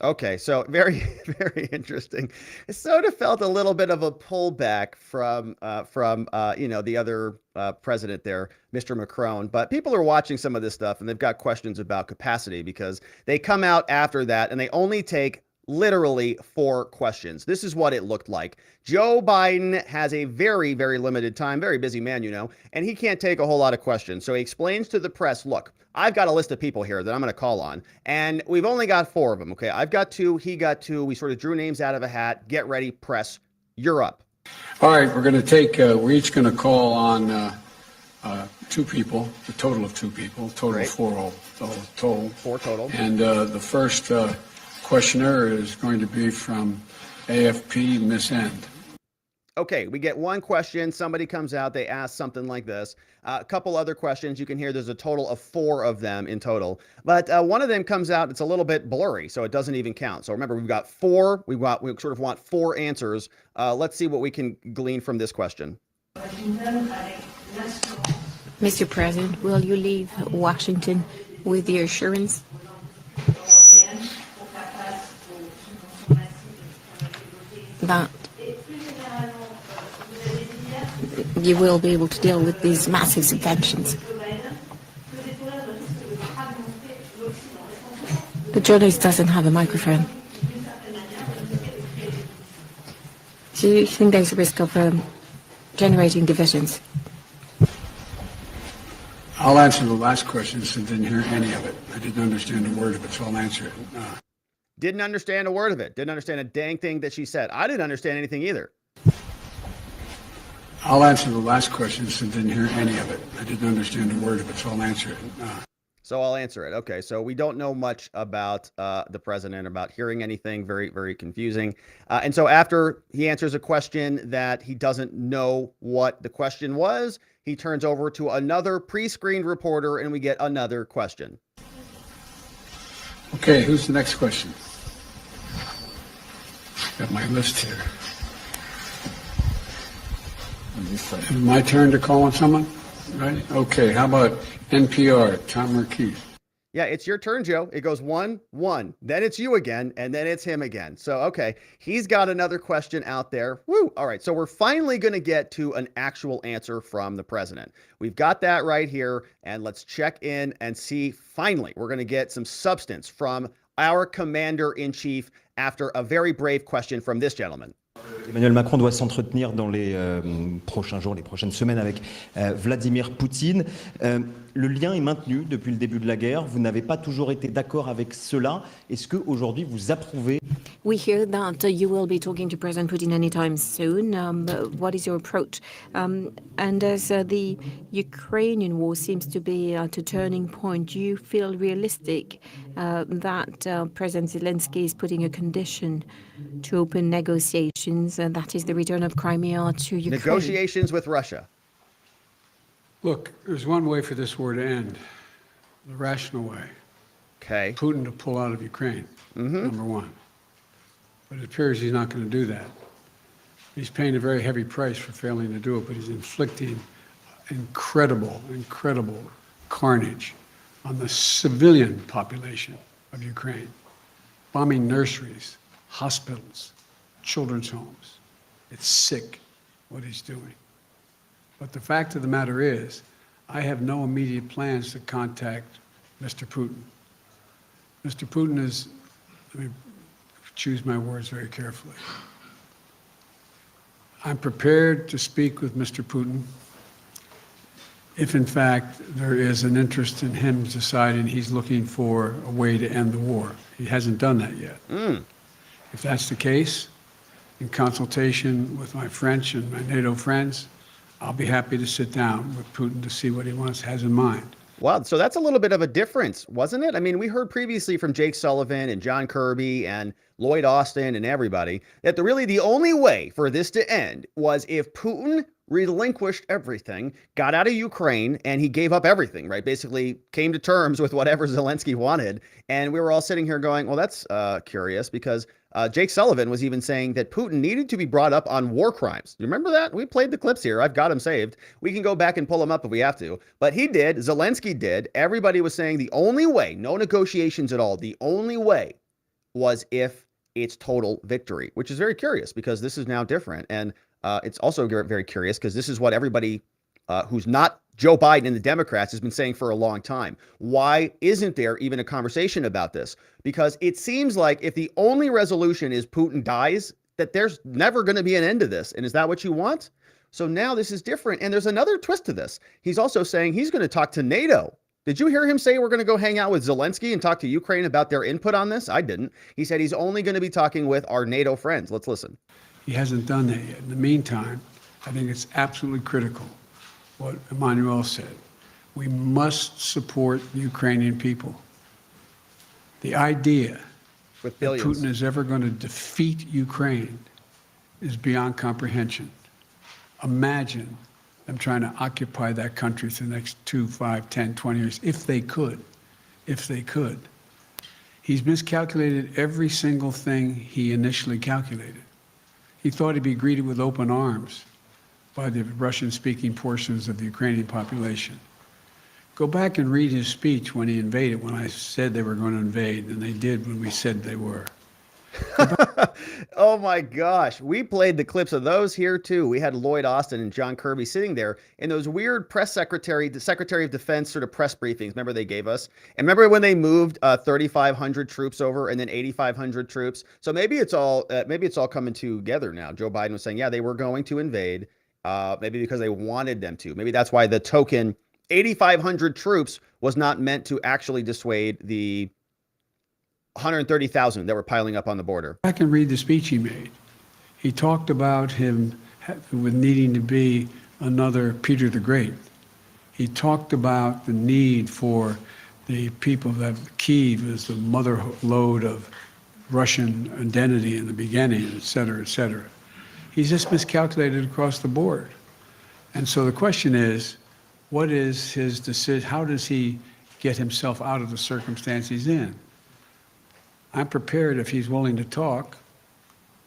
Okay, so very, very interesting. It sort of felt a little bit of a pullback from the other president there, Mr. Macron. But people are watching some of this stuff and they've got questions about capacity because they come out after that and they only take literally 4 questions. This is what it looked like. Joe Biden has a very, very limited time, very busy man, and he can't take a whole lot of questions. So he explains to the press, look, I've got a list of people here that I'm going to call on, and we've only got 4 of them, okay? I've got 2, he got 2. We sort of drew names out of a hat. Get ready, press. You're up. All right, we're going to take, we're each going to call on 2 people, a total of 2 people, total of 4 total. 4 total. And the first questioner is going to be from AFP Miss End. Okay, we get 1 question. Somebody comes out. They ask something like this. A couple other questions. You can hear there's a total of 4 of them in total. But one of them comes out. It's a little bit blurry, so it doesn't even count. So remember, we've got 4. We sort of want 4 answers. Let's see what we can glean from this question. Mr. President, will you leave Washington with the assurance that you will be able to deal with these massive subventions? The journalist doesn't have a microphone. Do you think there's a risk of generating divisions? I'll answer the last question since I didn't hear any of it. I didn't understand a word of it, so I'll answer it. Didn't understand a word of it. Didn't understand a dang thing that she said. I didn't understand anything either. I'll answer the last question since I didn't hear any of it. I didn't understand a word of it, so I'll answer it. So I'll answer it. Okay, so we don't know much about the president, about hearing anything. Very, very confusing. And so after he answers a question that he doesn't know what the question was, he turns over to another pre-screened reporter and we get another question. Okay, who's the next question? Got my list here. Is it my turn to call on someone? Right? Okay, how about NPR, Tom Marquis? Yeah, it's your turn, Joe. It goes 1-1. Then it's you again, and then it's him again. So, okay, he's got another question out there. Woo! All right, so we're finally going to get to an actual answer from the president. We've got that right here, and let's check in and see. Finally, we're going to get some substance from our commander-in-chief after a very brave question from this gentleman. Emmanuel Macron doit s'entretenir dans les prochains jours, les prochaines semaines avec Vladimir Poutine. Le lien est maintenu depuis le début de la guerre. Vous n'avez pas toujours été d'accord avec cela. Est-ce qu'aujourd'hui vous approuvez? We hear that you will be talking to President Putin anytime soon. What is your approach? And as the Ukrainian war seems to be at a turning point, do you feel realistic that President Zelensky is putting a condition to open negotiations, and that is the return of Crimea to Ukraine? Negotiations with Russia. Look, there's one way for this war to end, the rational way. Okay. Putin to pull out of Ukraine, number one. But it appears he's not going to do that. He's paying a very heavy price for failing to do it, but he's inflicting incredible, incredible carnage on the civilian population of Ukraine, bombing nurseries, hospitals, children's homes. It's sick what he's doing. But the fact of the matter is, I have no immediate plans to contact Mr. Putin. Mr. Putin is, let me choose my words very carefully. I'm prepared to speak with Mr. Putin if in fact there is an interest in him deciding he's looking for a way to end the war. He hasn't done that yet. If that's the case, in consultation with my French and my NATO friends, I'll be happy to sit down with Putin to see what he has in mind. Wow, so that's a little bit of a difference, wasn't it? I mean, we heard previously from Jake Sullivan and John Kirby and Lloyd Austin and everybody that really the only way for this to end was if Putin relinquished everything, got out of Ukraine, and he gave up everything, right? Basically came to terms with whatever Zelensky wanted. And we were all sitting here going, well, that's curious, because Jake Sullivan was even saying that Putin needed to be brought up on war crimes. You remember that? We played the clips here. I've got them saved. We can go back and pull them up if we have to. But he did. Zelensky did. Everybody was saying the only way, no negotiations at all, the only way was if it's total victory, which is very curious because this is now different. And it's also very curious because this is what everybody who's not Joe Biden and the Democrats has been saying for a long time. Why isn't there even a conversation about this? Because it seems like if the only resolution is Putin dies, that there's never going to be an end to this. And is that what you want? So now this is different. And there's another twist to this. He's also saying he's going to talk to NATO. Did you hear him say we're going to go hang out with Zelensky and talk to Ukraine about their input on this? I didn't. He said he's only going to be talking with our NATO friends. Let's listen. He hasn't done that yet. In the meantime, I think it's absolutely critical what Emmanuel said. We must support the Ukrainian people. The idea that Putin is ever going to defeat Ukraine is beyond comprehension. Imagine them trying to occupy that country for the next 2, 5, 10, 20 years, if they could. If they could. He's miscalculated every single thing he initially calculated. He thought he'd be greeted with open arms by the Russian-speaking portions of the Ukrainian population. Go back and read his speech when he invaded, when I said they were going to invade, and they did when we said they were. Oh my gosh. We played the clips of those here too. We had Lloyd Austin and John Kirby sitting there in those weird the Secretary of Defense sort of press briefings. Remember they gave us? And remember when they moved 3,500 troops over and then 8,500 troops? So maybe it's all coming together now. Joe Biden was saying, yeah, they were going to invade, maybe because they wanted them to. Maybe that's why the token 8,500 troops was not meant to actually dissuade the 130,000 that were piling up on the border. I can read the speech he made. He talked about him with needing to be another Peter the Great. He talked about the need for the people that Kyiv is the mother lode of Russian identity in the beginning, et cetera, et cetera. He's just miscalculated across the board. And so the question is, what is his decision? How does he get himself out of the circumstance he's in? I'm prepared, if he's willing to talk,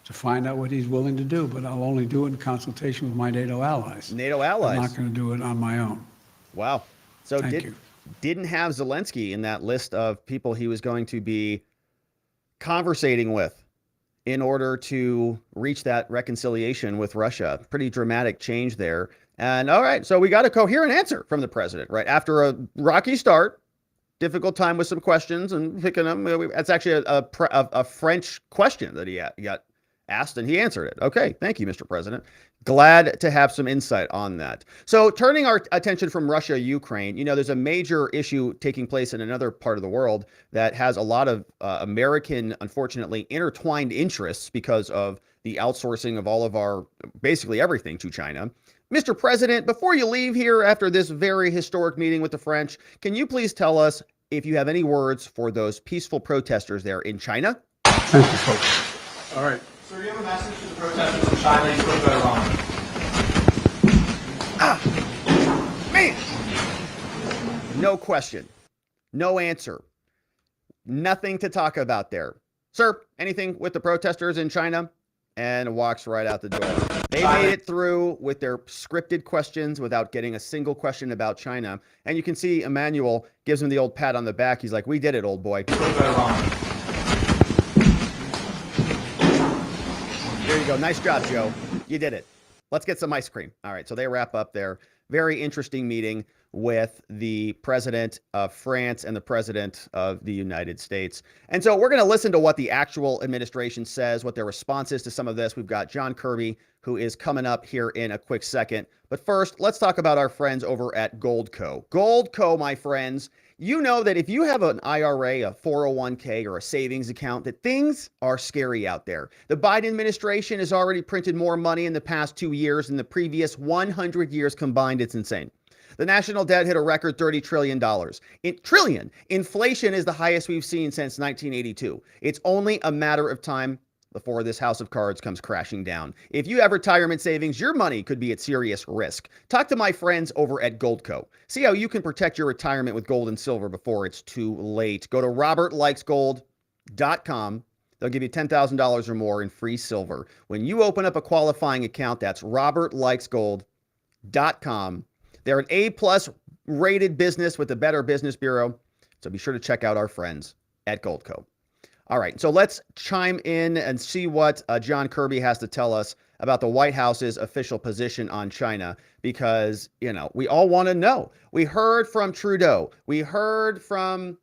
to find out what he's willing to do, but I'll only do it in consultation with my NATO allies. NATO allies. I'm not going to do it on my own. Wow. So Thank you. Didn't have Zelensky in that list of people he was going to be conversating with in order to reach that reconciliation with Russia. Pretty dramatic change there. And all right, so we got a coherent answer from the president, right? After a rocky start, difficult time with some questions and picking them. That's actually a French question that he got asked, and he answered it. Okay, thank you, Mr. President. Glad to have some insight on that. So turning our attention from Russia, Ukraine, there's a major issue taking place in another part of the world that has a lot of American, unfortunately, intertwined interests because of the outsourcing of all of our, basically everything to China. Mr. President, before you leave here after this very historic meeting with the French, can you please tell us if you have any words for those peaceful protesters there in China? Thank you, folks. All right. Sir, do you have a message to the protesters in China you spoke about Iran? Man! No question. No answer. Nothing to talk about there. Sir, anything with the protesters in China? And walks right out the door. They made it through with their scripted questions without getting a single question about China. And you can see Emmanuel gives him the old pat on the back. He's like, we did it, old boy. Here you go. Nice job, Joe. You did it. Let's get some ice cream. All right, so they wrap up their very interesting meeting with the president of France and the president of the United States. And so we're going to listen to what the actual administration says, what their response is to some of this. We've got John Kirby, who is coming up here in a quick second. But first, let's talk about our friends over at Goldco. Goldco, my friends, you know that if you have an IRA, a 401k, or a savings account, that things are scary out there. The Biden administration has already printed more money in the past 2 years than the previous 100 years combined. It's insane. The national debt hit a record $30 trillion. Inflation is the highest we've seen since 1982. It's only a matter of time before this house of cards comes crashing down. If you have retirement savings, your money could be at serious risk. Talk to my friends over at Goldco. See how you can protect your retirement with gold and silver before it's too late. Go to robertlikesgold.com. They'll give you $10,000 or more in free silver. When you open up a qualifying account, that's robertlikesgold.com. They're an A-plus rated business with the Better Business Bureau. So be sure to check out our friends at Goldco. All right, so let's chime in and see what John Kirby has to tell us about the White House's official position on China, because, you know, we all want to know. We heard from Trudeau. We heard from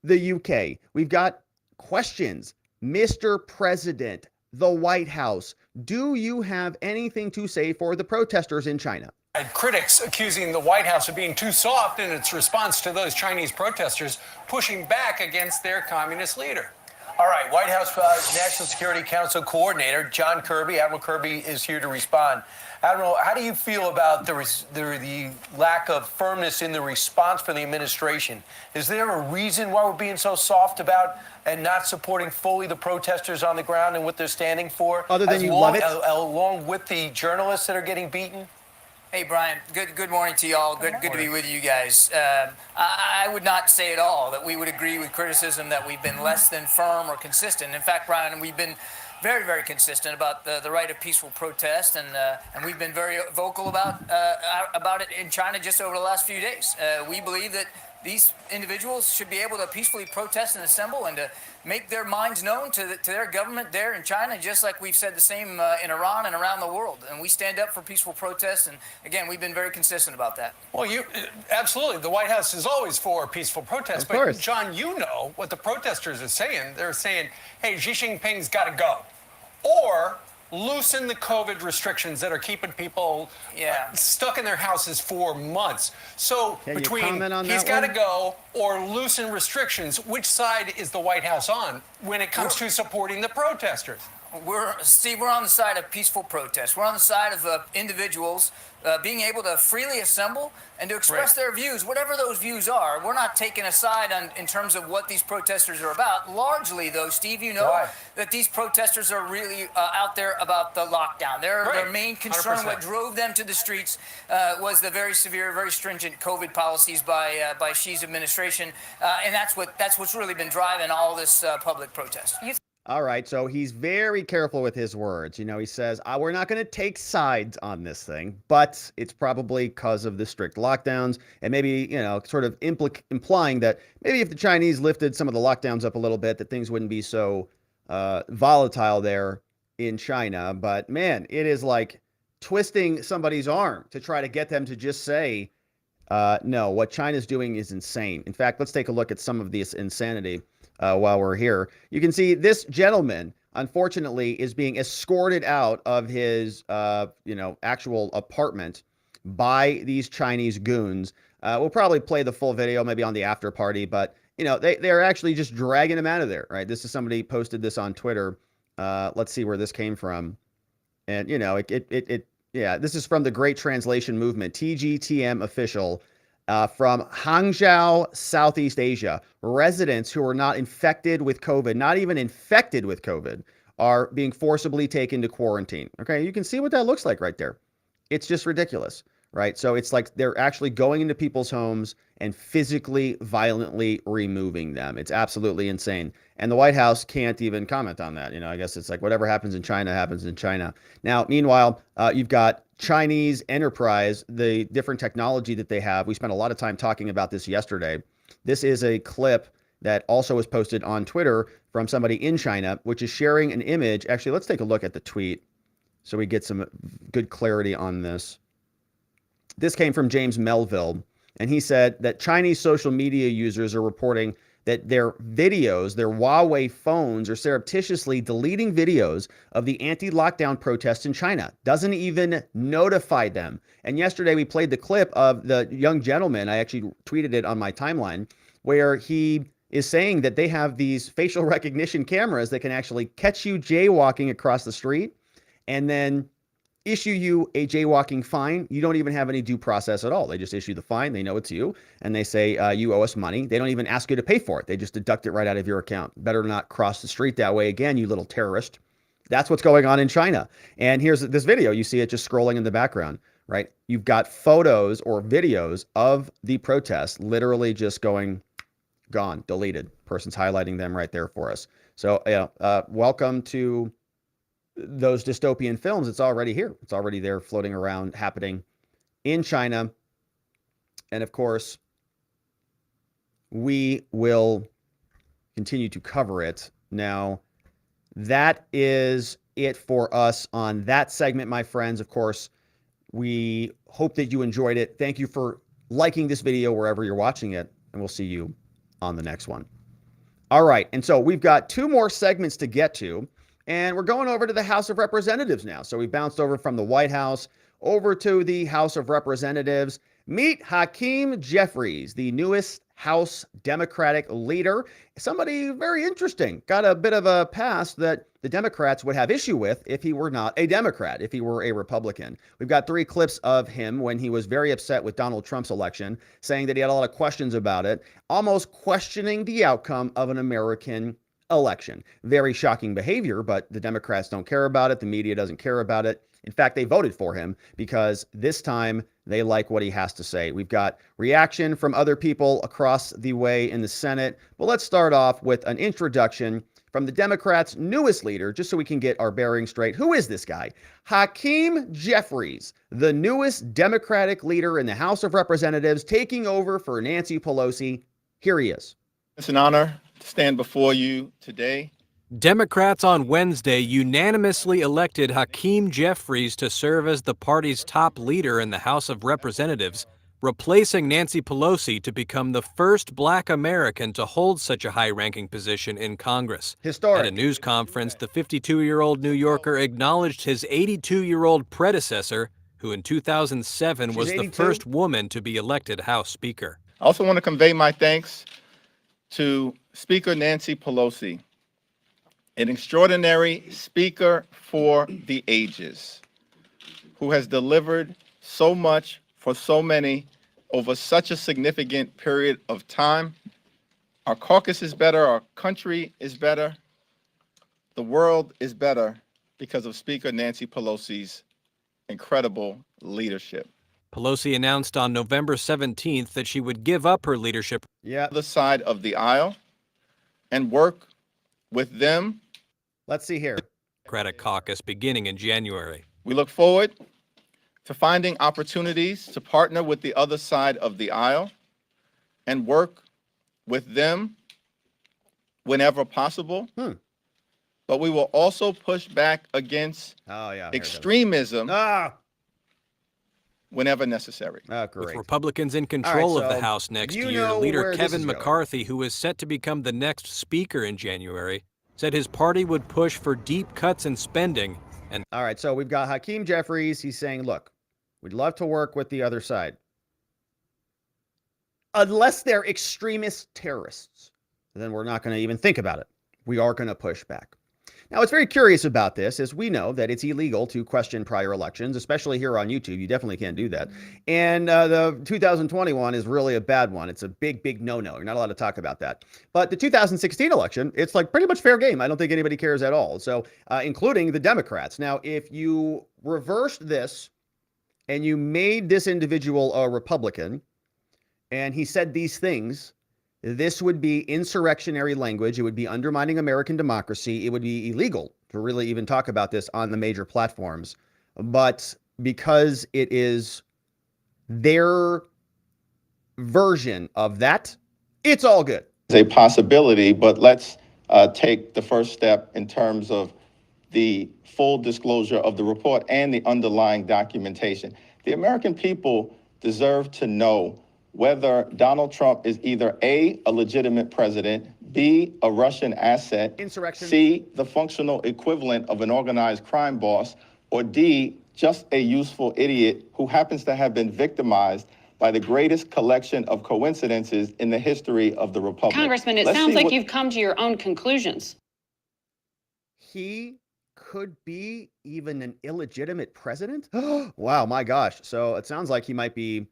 the UK. We've got questions. Mr. President, the White House, do you have anything to say for the protesters in China? Critics accusing the White House of being too soft in its response to those Chinese protesters pushing back against their communist leader. All right, White House National Security Council Coordinator John Kirby, Admiral Kirby, is here to respond. Admiral, how do you feel about the lack of firmness in the response from the administration? Is there a reason why we're being so soft about and not supporting fully the protesters on the ground and what they're standing for? Other than you love it? Along with the journalists that are getting beaten? Hey, Brian. Good morning to you all. Good to be with you guys. I would not say at all that we would agree with criticism that we've been less than firm or consistent. In fact, Brian, we've been very, very consistent about the right of peaceful protest, and we've been very vocal about it in China just over the last few days. We believe that these individuals should be able to peacefully protest and assemble and to make their minds known to their government there in China, just like we've said the same in Iran and around the world. And we stand up for peaceful protests. And again, we've been very consistent about that. Well, absolutely. The White House is always for peaceful protests. Of course. But, John, you know what the protesters are saying. They're saying, hey, Xi Jinping's got to go. Or loosen the COVID restrictions that are keeping people stuck in their houses for months. So between he's got to go or loosen restrictions, which side is the White House on when it comes to supporting the protesters? Steve, we're on the side of peaceful protest. We're on the side of individuals being able to freely assemble and to express their views, whatever those views are. We're not taking a side in terms of what these protesters are about. Largely, though, Steve, you know that these protesters are really out there about the lockdown. Their main concern, 100%. What drove them to the streets, was the very severe, very stringent COVID policies by Xi's administration, and that's what's really been driving all this public protest. All right, so he's very careful with his words. You know, he says, we're not going to take sides on this thing, but it's probably because of the strict lockdowns, and maybe, you know, sort of implying that maybe if the Chinese lifted some of the lockdowns up a little bit, that things wouldn't be so volatile there in China. But man, it is like twisting somebody's arm to try to get them to just say, no, what China's doing is insane. In fact, let's take a look at some of this insanity. While we're here, you can see this gentleman, unfortunately, is being escorted out of his, actual apartment by these Chinese goons. We'll probably play the full video maybe on the after party, but, you know, they're actually just dragging him out of there, right? This is somebody posted this on Twitter. Let's see where this came from. And, you know, this is from the Great Translation Movement, TGTM official. From Hangzhou, Southeast Asia. Residents who are not infected with COVID, not even infected with COVID, are being forcibly taken to quarantine. Okay, you can see what that looks like right there. It's just ridiculous, right? So it's like they're actually going into people's homes and physically, violently removing them. It's absolutely insane. And the White House can't even comment on that. You know, I guess it's like whatever happens in China happens in China. Now, meanwhile, you've got Chinese enterprise, the different technology that they have. We spent a lot of time talking about this yesterday. This is a clip that also was posted on Twitter from somebody in China, which is sharing an image. Actually, let's take a look at the tweet so we get some good clarity on this. This came from James Melville. And he said that Chinese social media users are reporting that their videos, their Huawei phones, are surreptitiously deleting videos of the anti-lockdown protests in China. Doesn't even notify them. And yesterday we played the clip of the young gentleman. I actually tweeted it on my timeline, where he is saying that they have these facial recognition cameras that can actually catch you jaywalking across the street and then issue you a jaywalking fine. You don't even have any due process at all. They just issue the fine. They know it's you, and they say you owe us money. They don't even ask you to pay for it. They just deduct it right out of your account. Better not cross the street that way again, you little terrorist. That's what's going on in China. And here's this video. You see it just scrolling in the background, right? You've got photos or videos of the protests literally just going gone, deleted. Person's highlighting them right there for us. So welcome to those dystopian films. It's already here. It's already there, floating around, happening in China. And of course, we will continue to cover it. Now, that is it for us on that segment, my friends. Of course, we hope that you enjoyed it. Thank you for liking this video wherever you're watching it, and we'll see you on the next one. All right, and so we've got 2 more segments to get to. And we're going over to the House of Representatives now. So we bounced over from the White House over to the House of Representatives. Meet Hakeem Jeffries, the newest House Democratic leader. Somebody very interesting. Got a bit of a past that the Democrats would have issue with if he were not a Democrat, if he were a Republican. We've got 3 clips of him when he was very upset with Donald Trump's election, saying that he had a lot of questions about it, almost questioning the outcome of an American election. Very shocking behavior, but the Democrats don't care about it. The media doesn't care about it. In fact, they voted for him because this time they like what he has to say. We've got reaction from other people across the way in the Senate. But let's start off with an introduction from the Democrats' newest leader, just so we can get our bearings straight. Who is this guy? Hakeem Jeffries, the newest Democratic leader in the House of Representatives, taking over for Nancy Pelosi. Here he is. It's an honor to stand before you today. Democrats on Wednesday unanimously elected Hakeem Jeffries to serve as the party's top leader in the House of Representatives, replacing Nancy Pelosi to become the first Black American to hold such a high-ranking position in Congress. Historic. At a news conference, the 52-year-old New Yorker acknowledged his 82-year-old predecessor, who in 2007 was the first woman to be elected House Speaker. I also want to convey my thanks to Speaker Nancy Pelosi, an extraordinary speaker for the ages, who has delivered so much for so many over such a significant period of time. Our caucus is better, our country is better, the world is better because of Speaker Nancy Pelosi's incredible leadership. Pelosi announced on November 17th that she would give up her leadership. The side of the aisle and work with them. Let's see here. Democratic caucus beginning in January. We look forward to finding opportunities to partner with the other side of the aisle and work with them whenever possible. But we will also push back against extremism whenever necessary. With Republicans in control of the House next year, leader Kevin McCarthy, who is set to become the next speaker in January, said his party would push for deep cuts in spending. And all right, so we've got Hakeem Jeffries. He's saying, look, we'd love to work with the other side, unless they're extremist terrorists. Then we're not going to even think about it. We are going to push back. Now, what's very curious about this is we know that it's illegal to question prior elections, especially here on YouTube. You definitely can't do that. And the 2021 is really a bad one. It's a big, big no-no. You're not allowed to talk about that. But the 2016 election, it's like pretty much fair game. I don't think anybody cares at all. So including the Democrats. Now, if you reversed this and you made this individual a Republican and he said these things, this would be insurrectionary language. It would be undermining American democracy. It would be illegal to really even talk about this on the major platforms. But because it is their version of that, it's all good. It's a possibility, but let's take the first step in terms of the full disclosure of the report and the underlying documentation. The American people deserve to know whether Donald Trump is either A, a legitimate president, B, a Russian asset, Insurrection. C, the functional equivalent of an organized crime boss, or D, just a useful idiot who happens to have been victimized by the greatest collection of coincidences in the history of the Republic. Congressman, it sounds like you've come to your own conclusions. He could be even an illegitimate president? Wow, my gosh. So it sounds like he might be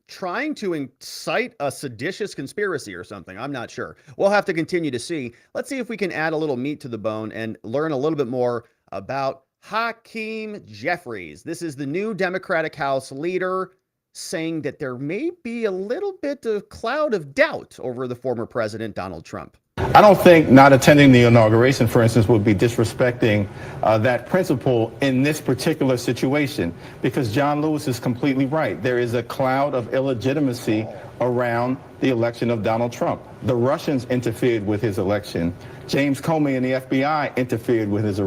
trying to incite a seditious conspiracy or something. I'm not sure. We'll have to continue to see. Let's see if we can add a little meat to the bone and learn a little bit more about Hakeem Jeffries. This is the new Democratic House leader saying that there may be a little bit of cloud of doubt over the former president, Donald Trump. I don't think not attending the inauguration, for instance, would be disrespecting that principle in this particular situation, because John Lewis is completely right. There is a cloud of illegitimacy around the election of Donald Trump. The Russians interfered with his election. James Comey and the FBI interfered with his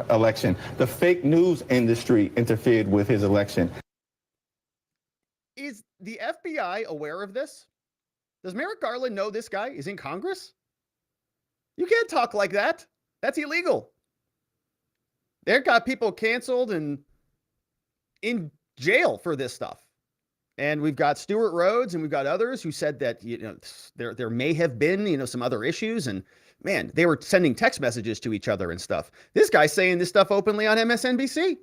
election. The fake news industry interfered with his election. Is the FBI aware of this? Does Merrick Garland know this guy is in Congress? You can't talk like that. That's illegal. They've got people canceled and in jail for this stuff. And we've got Stuart Rhodes and we've got others who said that, there may have been, some other issues. And man, they were sending text messages to each other and stuff. This guy's saying this stuff openly on MSNBC.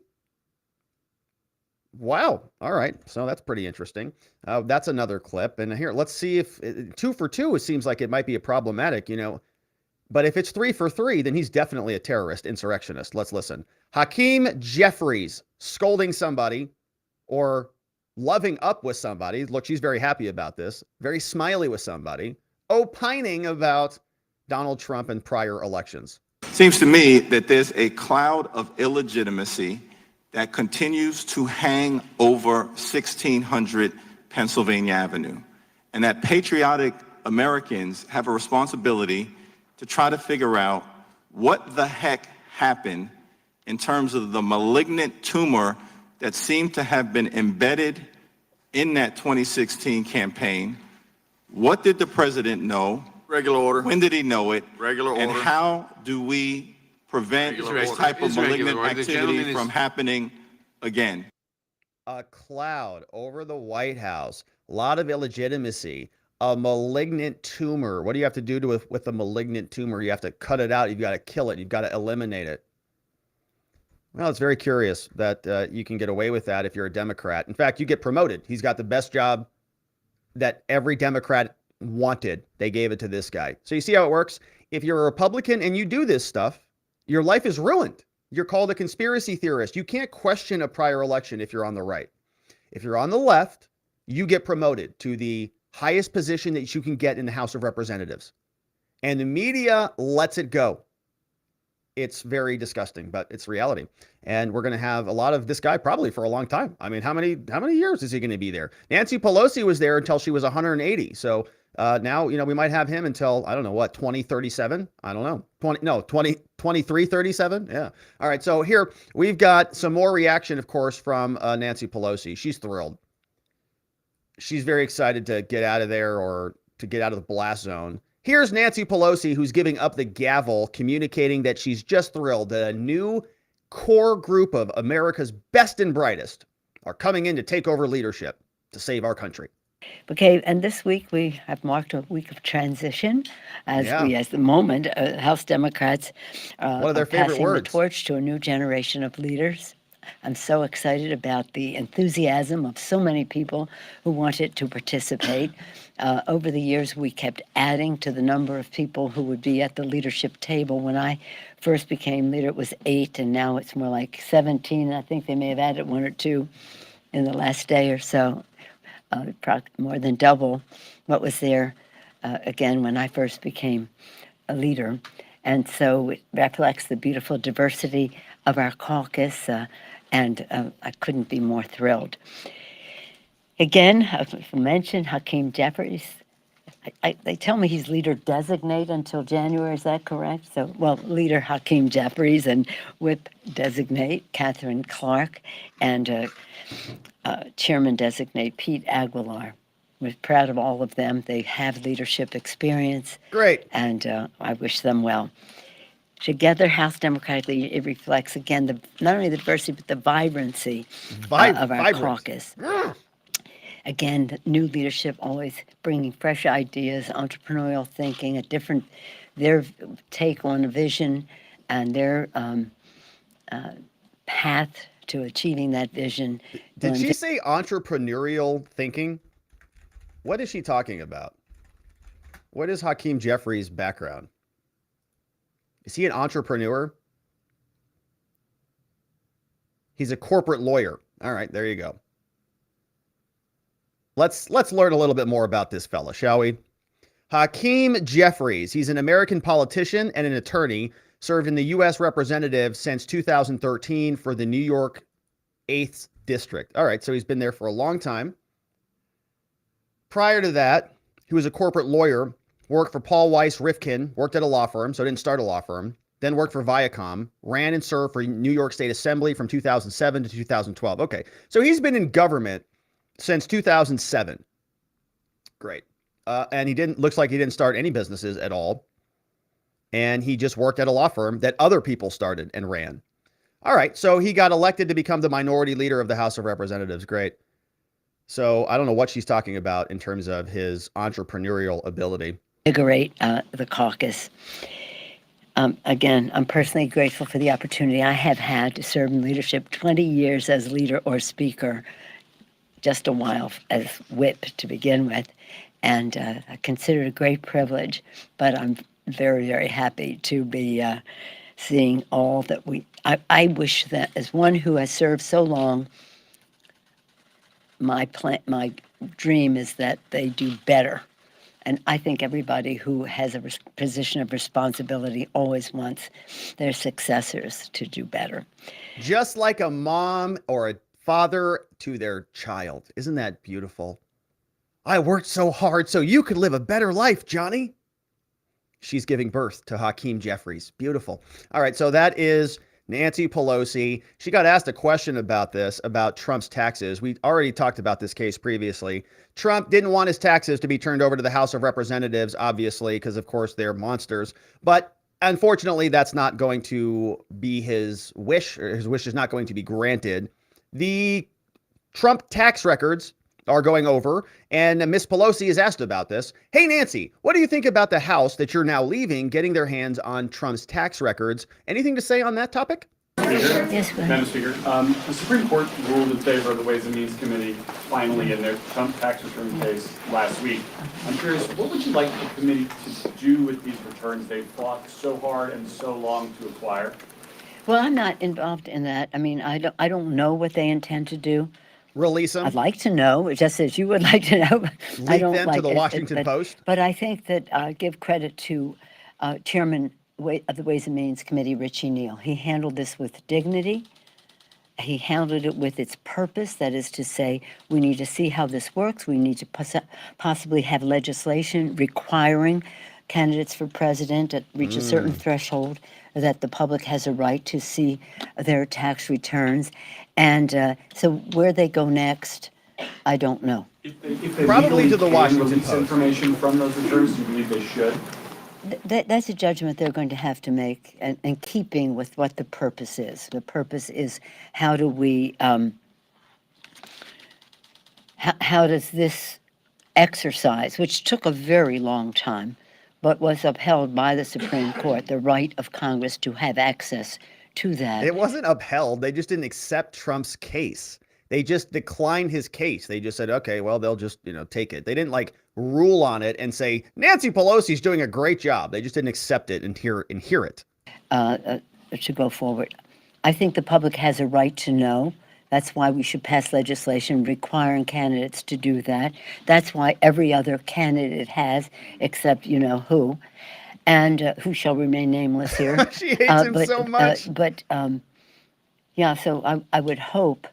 Wow. All right. So that's pretty interesting. That's another clip. And here, let's see if 2 for 2, it seems like it might be a problematic, But if it's 3 for 3, then he's definitely a terrorist, insurrectionist. Let's listen. Hakeem Jeffries scolding somebody or loving up with somebody. Look, she's very happy about this. Very smiley with somebody. Opining about Donald Trump and prior elections. Seems to me that there's a cloud of illegitimacy that continues to hang over 1600 Pennsylvania Avenue, and that patriotic Americans have a responsibility to try to figure out what the heck happened in terms of the malignant tumor that seemed to have been embedded in that 2016 campaign. What did the president know? Regular order. When did he know it? Regular order. And how do we prevent this type of malignant activity from happening again? A cloud over the White House. A lot of illegitimacy. A malignant tumor. What do you have to do with a malignant tumor? You have to cut it out. You've got to kill it. You've got to eliminate it. Well, it's very curious that you can get away with that if you're a Democrat. In fact, you get promoted. He's got the best job that every Democrat wanted. They gave it to this guy. So you see how it works? If you're a Republican and you do this stuff, your life is ruined. You're called a conspiracy theorist. You can't question a prior election if you're on the right. If you're on the left, you get promoted to the highest position that you can get in the House of Representatives. And the media lets it go. It's very disgusting, but it's reality. And we're going to have a lot of this guy probably for a long time. I mean, how many years is he going to be there? Nancy Pelosi was there until she was 180. So now, we might have him until, I don't know what, 2037? I don't know. 2337? Yeah. All right. So here we've got some more reaction, of course, from Nancy Pelosi. She's thrilled. She's very excited to get out of there or to get out of the blast zone. Here's Nancy Pelosi, who's giving up the gavel, communicating that she's just thrilled that a new core group of America's best and brightest are coming in to take over leadership to save our country. Okay, and this week we have marked a week of transition as the moment, House Democrats one of their favorite passing words. the torch to a new generation of leaders. I'm so excited about the enthusiasm of so many people who wanted to participate. Over the years, we kept adding to the number of people who would be at the leadership table. When I first became leader, it was 8, and now it's more like 17. I think they may have added 1 or 2 in the last day or so, more than double what was there, again, when I first became a leader. And so it reflects the beautiful diversity of our caucus, and I couldn't be more thrilled. Again, I mentioned Hakeem Jeffries. They tell me he's leader designate until January. Is that correct? So, leader Hakeem Jeffries and whip designate Catherine Clark and chairman designate Pete Aguilar. We're proud of all of them. They have leadership experience. Great. And I wish them well. Together, House Democratic Leader, it reflects, again, not only the diversity, but the vibrancy of our caucus. Again, the new leadership always bringing fresh ideas, entrepreneurial thinking, their take on a vision and their path to achieving that vision. Did she say entrepreneurial thinking? What is she talking about? What is Hakeem Jeffries' background? Is he an entrepreneur? He's a corporate lawyer. All right, there you go. Let's learn a little bit more about this fella, shall we? Hakeem Jeffries. He's an American politician and an attorney, served in the U.S. Representative since 2013 for the New York 8th District. All right, so he's been there for a long time. Prior to that, he was a corporate lawyer, worked for Paul Weiss Rifkin, worked at a law firm, so didn't start a law firm, then worked for Viacom, ran and served for New York State Assembly from 2007 to 2012. Okay, so he's been in government since 2007. Great. And looks like he didn't start any businesses at all. And he just worked at a law firm that other people started and ran. All right, so he got elected to become the minority leader of the House of Representatives. Great. So I don't know what she's talking about in terms of his entrepreneurial ability. Invigorate the caucus. Again, I'm personally grateful for the opportunity I have had to serve in leadership, 20 years as leader or speaker, just a while as whip to begin with, and I consider it a great privilege, but I'm very, very happy to be seeing all that I wish that, as one who has served so long, my dream is that they do better. And I think everybody who has a position of responsibility always wants their successors to do better. Just like a mom or a father to their child. Isn't that beautiful? I worked so hard so you could live a better life, Johnny. She's giving birth to Hakeem Jeffries. Beautiful. All right, so that is Nancy Pelosi. She got asked a question about this, about Trump's taxes. We already talked about this case previously. Trump didn't want his taxes to be turned over to the House of Representatives, obviously, because, of course, they're monsters. But unfortunately, that's not going to be his wish, or his wish is not going to be granted. The Trump tax records are going over, and Miss Pelosi is asked about this. Hey, Nancy, what do you think about the House that you're now leaving getting their hands on Trump's tax records? Anything to say on that topic? Yes, Madam Speaker, the Supreme Court ruled in favor of the Ways and Means Committee finally in their Trump tax return case last week. I'm curious, what would you like the committee to do with these returns they fought so hard and so long to acquire? Well, I'm not involved in that. I mean, I don't know what they intend to do. Release them? I'd like to know, just as you would like to know. Leak them to the Washington Post? But I think that give credit to Chairman of the Ways and Means Committee, Richie Neal. He handled this with dignity. He handled it with its purpose, that is to say, we need to see how this works. We need to possibly have legislation requiring candidates for president that reach a certain threshold, that the public has a right to see their tax returns. And so where they go next, I don't know. If they Probably legally to the can Washington release Post. information from those returns, do you believe they should? That's a judgment they're going to have to make, in keeping with what the purpose is. The purpose is, how do we, how does this exercise, which took a very long time, but was upheld by the Supreme Court, the right of Congress to have access to that. It wasn't upheld. They just didn't accept Trump's case. They just declined his case. They just said, okay, well, they'll just, take it. They didn't rule on it and say, Nancy Pelosi's doing a great job. They just didn't accept it and hear it. To go forward. I think the public has a right to know. That's why we should pass legislation requiring candidates to do that. That's why every other candidate has, except who, and who shall remain nameless here. She hates him so much. So I would hope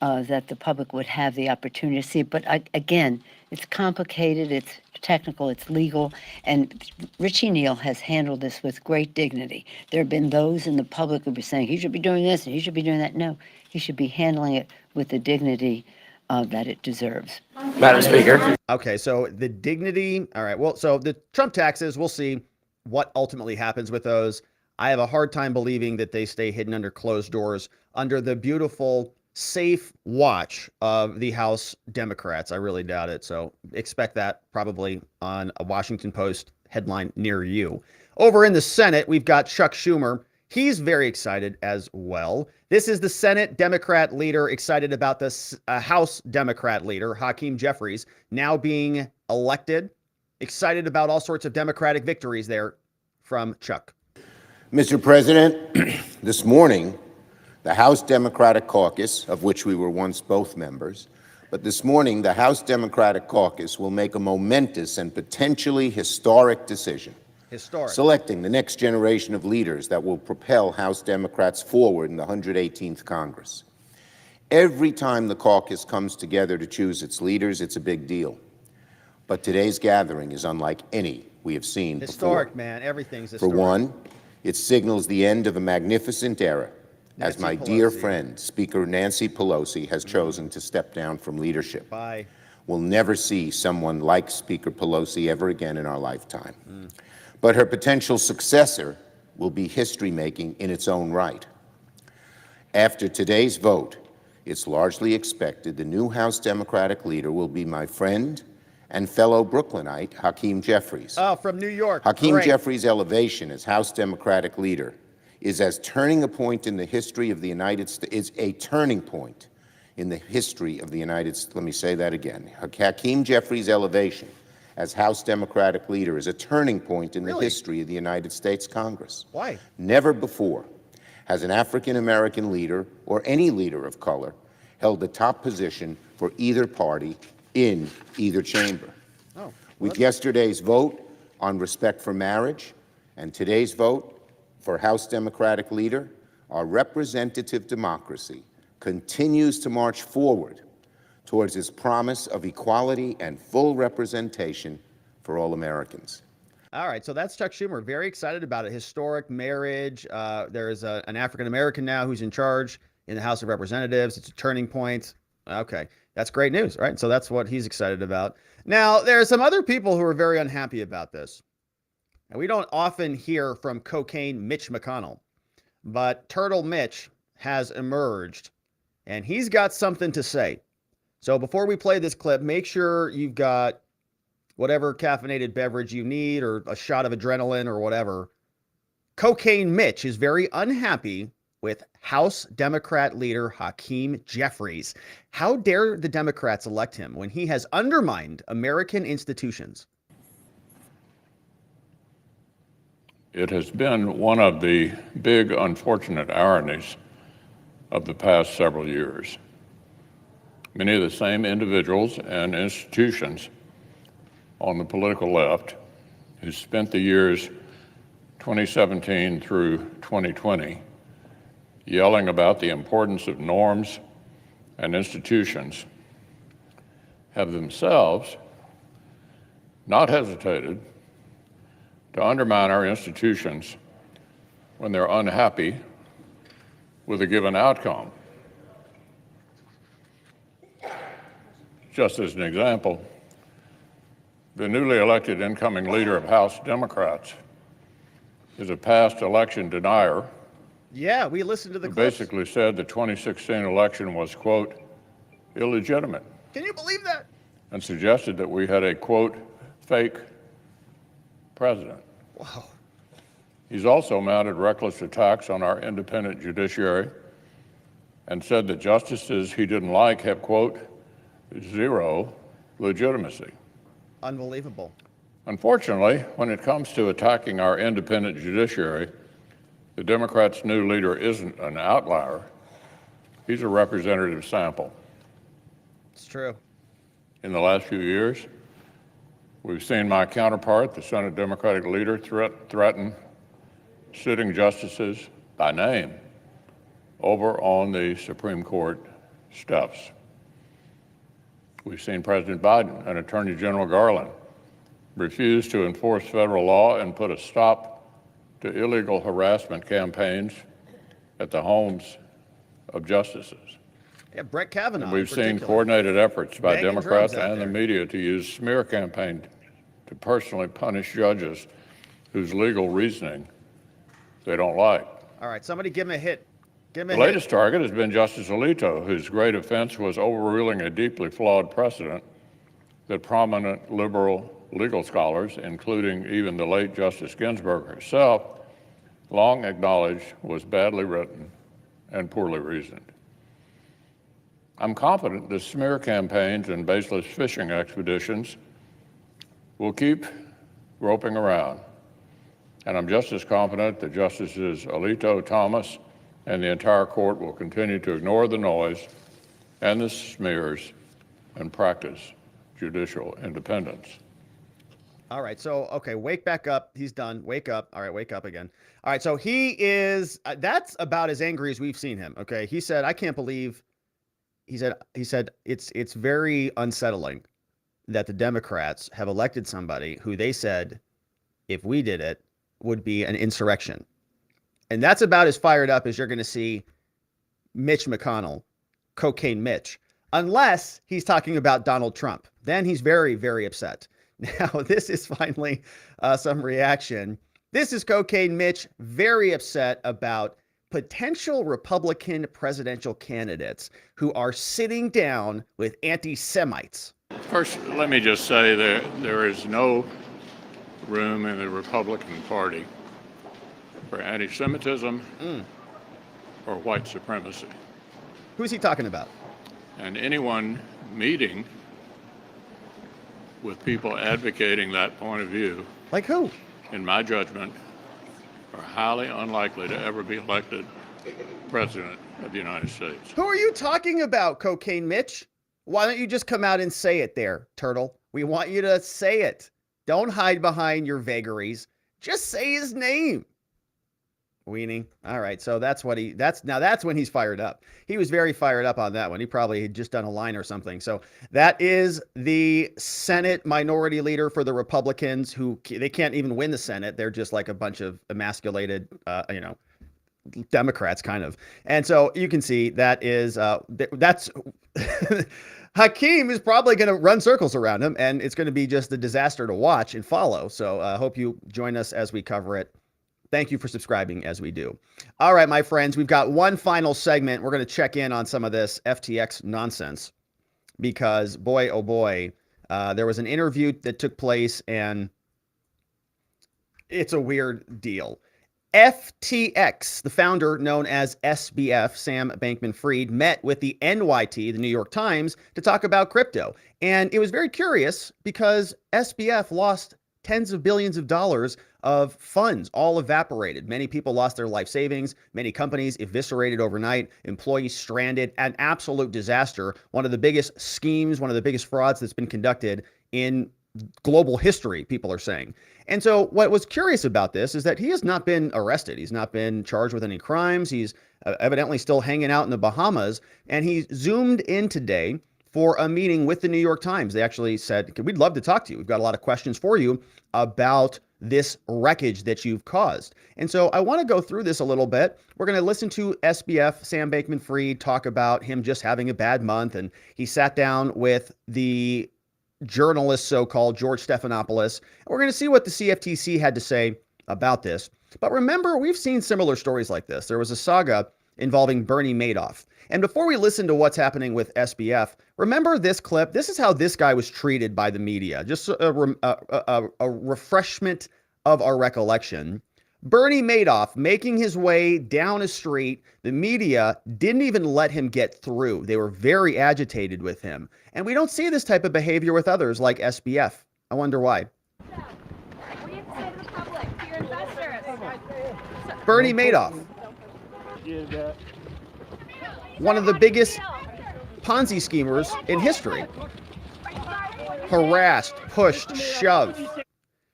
that the public would have the opportunity to see it. But again, it's complicated, it's technical, it's legal, and Richie Neal has handled this with great dignity. There have been those in the public who be saying he should be doing this and he should be doing that. No, he should be handling it with the dignity that it deserves. Madam Speaker. Okay, so the dignity. All right. Well, so the Trump taxes, we'll see what ultimately happens with those. I have a hard time believing that they stay hidden under closed doors under the beautiful, safe watch of the House Democrats. I really doubt it. So expect that probably on a Washington Post headline near you. Over in the Senate, we've got Chuck Schumer. He's very excited as well. This is the Senate Democrat leader excited about the House Democrat leader, Hakeem Jeffries, now being elected. Excited about all sorts of Democratic victories there from Chuck. Mr. President, this morning, the House Democratic Caucus, of which we were once both members, but this morning, the House Democratic Caucus will make a momentous and potentially historic decision. Selecting the next generation of leaders that will propel House Democrats forward in the 118th Congress. Every time the caucus comes together to choose its leaders, it's a big deal. But today's gathering is unlike any we have seen Historic, before. man. Everything's historic. For one, it signals the end of a magnificent era, as my dear friend, Speaker Nancy Pelosi, has chosen to step down from leadership. Bye. We'll never see someone like Speaker Pelosi ever again in our lifetime. But her potential successor will be history-making in its own right. After today's vote, it's largely expected the new House Democratic leader will be my friend and fellow Brooklynite, Hakeem Jeffries. Oh, from New York. Hakeem Great. Jeffries' elevation as House Democratic leader is as turning a point in the history of the United States, is a turning point in the history of the United States. Let me say that again. Hakeem Jeffries' elevation as House Democratic leader is a turning point in the history of the United States Congress. Why? Never before has an African-American leader or any leader of color held the top position for either party in either chamber. With yesterday's vote on respect for marriage and today's vote for House Democratic leader, our representative democracy continues to march forward towards its promise of equality and full representation for all Americans. All right, so that's Chuck Schumer. Very excited about it. Historic marriage. There's an African-American now who's in charge in the House of Representatives. It's a turning point. Okay, that's great news, right? So that's what he's excited about. Now, there are some other people who are very unhappy about this. And we don't often hear from cocaine Mitch McConnell, but Turtle Mitch has emerged, and he's got something to say. So before we play this clip, make sure you've got whatever caffeinated beverage you need or a shot of adrenaline or whatever. Cocaine Mitch is very unhappy with House Democrat leader Hakeem Jeffries. How dare the Democrats elect him when he has undermined American institutions? It has been one of the big unfortunate ironies of the past several years. Many of the same individuals and institutions on the political left who spent the years 2017 through 2020 yelling about the importance of norms and institutions have themselves not hesitated to undermine our institutions when they're unhappy with a given outcome. Just as an example, the newly elected incoming leader of House Democrats is a past election denier. Yeah, we listened to the who clips. basically said the 2016 election was, quote, illegitimate. Can you believe that? And suggested that we had a, quote, fake president. Wow. He's also mounted reckless attacks on our independent judiciary and said that justices he didn't like have, quote, zero legitimacy. Unbelievable. Unfortunately, when it comes to attacking our independent judiciary, the Democrats' new leader isn't an outlier. He's a representative sample. It's true. In the last few years, we've seen my counterpart, the Senate Democratic leader, threaten sitting justices by name over on the Supreme Court steps. We've seen President Biden and Attorney General Garland refuse to enforce federal law and put a stop to illegal harassment campaigns at the homes of justices. Yeah, Brett Kavanaugh. And we've in seen particular. coordinated efforts by Banging Democrats drums out and the there. media to use smear campaign to personally punish judges whose legal reasoning they don't like. All right, somebody give him a hit. Give him a The hit. latest target has been Justice Alito, whose great offense was overruling a deeply flawed precedent that prominent liberal legal scholars, including even the late Justice Ginsburg herself, long acknowledged was badly written and poorly reasoned. I'm confident that smear campaigns and baseless fishing expeditions will keep roping around. And I'm just as confident that Justices Alito, Thomas, and the entire court will continue to ignore the noise and the smears and practice judicial independence. All right, so, okay, wake back up. He's done. Wake up. All right, wake up again. All right, so he is, that's about as angry as we've seen him, okay? He said, I can't believe, he said it's very unsettling that the Democrats have elected somebody who they said, if we did it, would be an insurrection. And that's about as fired up as you're going to see Mitch McConnell, Cocaine Mitch, unless he's talking about Donald Trump. Then he's very, very upset. Now, this is finally some reaction. This is Cocaine Mitch, very upset about potential Republican presidential candidates who are sitting down with anti-Semites. First, let me just say that there is no room in the Republican Party for anti-Semitism or white supremacy. Who's he talking about? And anyone meeting with people advocating that point of view, like who, in my judgment, are highly unlikely to ever be elected president of the United States. Who are you talking about, Cocaine Mitch? Why don't you just come out and say it there, Turtle? We want you to say it. Don't hide behind your vagaries. Just say his name. Weenie. All right. So that's when he's fired up. He was very fired up on that one. He probably had just done a line or something. So that is the Senate minority leader for the Republicans, who they can't even win the Senate. They're just like a bunch of emasculated, Democrats kind of. And so you can see that is, that's Hakeem is probably going to run circles around him, and it's going to be just a disaster to watch and follow. So I hope you join us as we cover it. Thank you for subscribing as we do. All right, my friends, we've got one final segment. We're going to check in on some of this FTX nonsense because, boy, oh boy, there was an interview that took place, and it's a weird deal. FTX, the founder known as SBF, Sam Bankman-Fried, met with the NYT, the New York Times, to talk about crypto. And it was very curious because SBF lost tens of billions of dollars of funds, all evaporated. Many people lost their life savings. Many companies eviscerated overnight. Employees stranded. An absolute disaster. One of the biggest schemes, one of the biggest frauds that's been conducted in global history, people are saying. And so what was curious about this is that he has not been arrested. He's not been charged with any crimes. He's evidently still hanging out in the Bahamas. And he zoomed in today for a meeting with the New York Times. They actually said, we'd love to talk to you. We've got a lot of questions for you about this wreckage that you've caused. And so I want to go through this a little bit. We're going to listen to SBF, Sam Bankman-Fried, talk about him just having a bad month. And he sat down with the journalist, so-called George Stephanopoulos. And we're going to see what the CFTC had to say about this. But remember, we've seen similar stories like this. There was a saga involving Bernie Madoff. And before we listen to what's happening with SBF, remember this clip. This is how this guy was treated by the media. Just a refreshment of our recollection. Bernie Madoff making his way down a street. The media didn't even let him get through. They were very agitated with him. And we don't see this type of behavior with others like SBF. I wonder why. Bernie Madoff, one of the biggest Ponzi schemers in history. Harassed, pushed, shoved,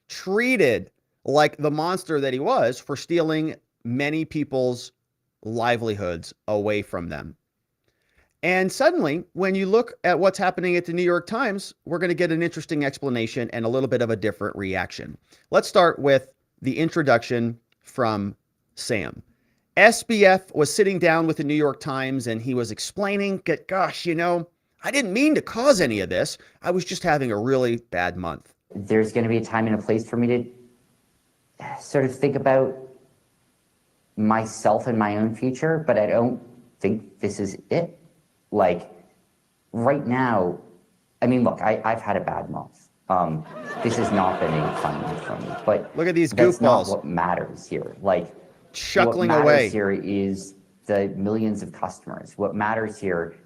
treated like the monster that he was for stealing many people's livelihoods away from them. And suddenly, when you look at what's happening at the New York Times, we're going to get an interesting explanation and a little bit of a different reaction. Let's start with the introduction from Sam. SBF was sitting down with the New York Times and he was explaining that, gosh, I didn't mean to cause any of this. I was just having a really bad month. There's going to be a time and a place for me to sort of think about myself and my own future, but I don't think this is it. Like, right now, I mean, look, I've had a bad month. This has not been a fun month for me, but look at these that's not goofballs what matters here. Like, chuckling what away. matters here is the millions of customers. What matters here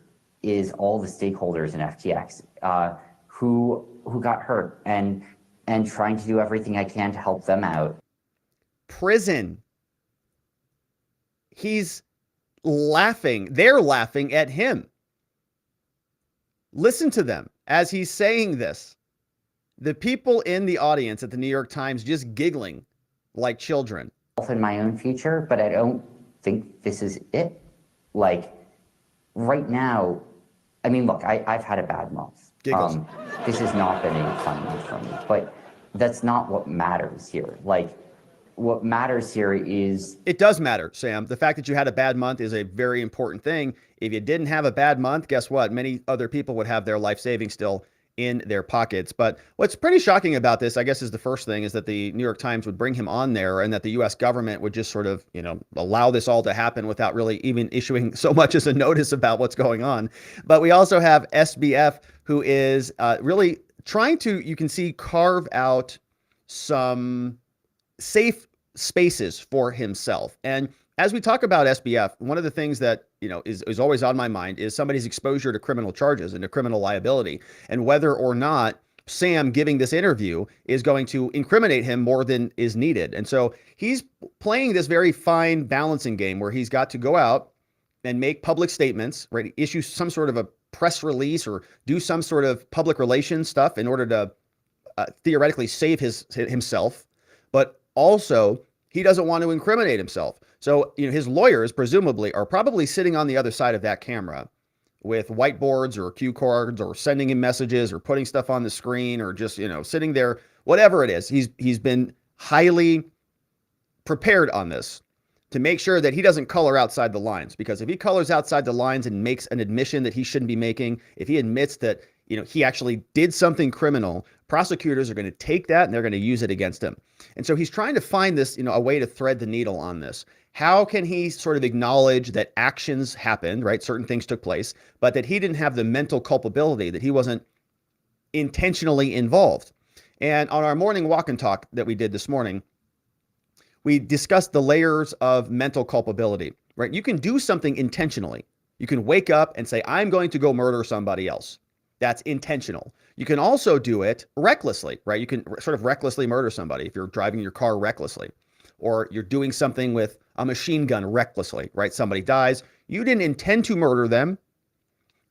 is all the stakeholders in FTX who got hurt and trying to do everything I can to help them out. Prison. He's laughing. They're laughing at him. Listen to them as he's saying this. The people in the audience at the New York Times just giggling like children. In my own future, but I don't think this is it. Like, right now, I mean, look, I've had a bad month. This has not been a fun month for me, but that's not what matters here. Like, what matters here is... It does matter, Sam. The fact that you had a bad month is a very important thing. If you didn't have a bad month, guess what? Many other people would have their life savings still in their pockets. But what's pretty shocking about this, I guess, is the first thing is that the New York Times would bring him on there and that the U.S. government would just sort of, allow this all to happen without really even issuing so much as a notice about what's going on. But we also have SBF, who is really trying to, you can see, carve out some safe spaces for himself. And as we talk about SBF, one of the things that, is always on my mind is somebody's exposure to criminal charges and to criminal liability, and whether or not Sam giving this interview is going to incriminate him more than is needed. And so he's playing this very fine balancing game where he's got to go out and make public statements, right? Issue some sort of a press release or do some sort of public relations stuff in order to theoretically save himself. But also, he doesn't want to incriminate himself. So, his lawyers presumably are probably sitting on the other side of that camera with whiteboards or cue cards or sending him messages or putting stuff on the screen or just, sitting there, whatever it is. He's been highly prepared on this to make sure that he doesn't color outside the lines, because if he colors outside the lines and makes an admission that he shouldn't be making, if he admits that, he actually did something criminal, prosecutors are going to take that and they're going to use it against him. And so he's trying to find this, a way to thread the needle on this. How can he sort of acknowledge that actions happened, right? Certain things took place, but that he didn't have the mental culpability, that he wasn't intentionally involved. And on our morning walk and talk that we did this morning, we discussed the layers of mental culpability, right? You can do something intentionally. You can wake up and say, I'm going to go murder somebody else. That's intentional. You can also do it recklessly, right? You can sort of recklessly murder somebody if you're driving your car recklessly, or you're doing something with a machine gun recklessly, right? Somebody dies. You didn't intend to murder them.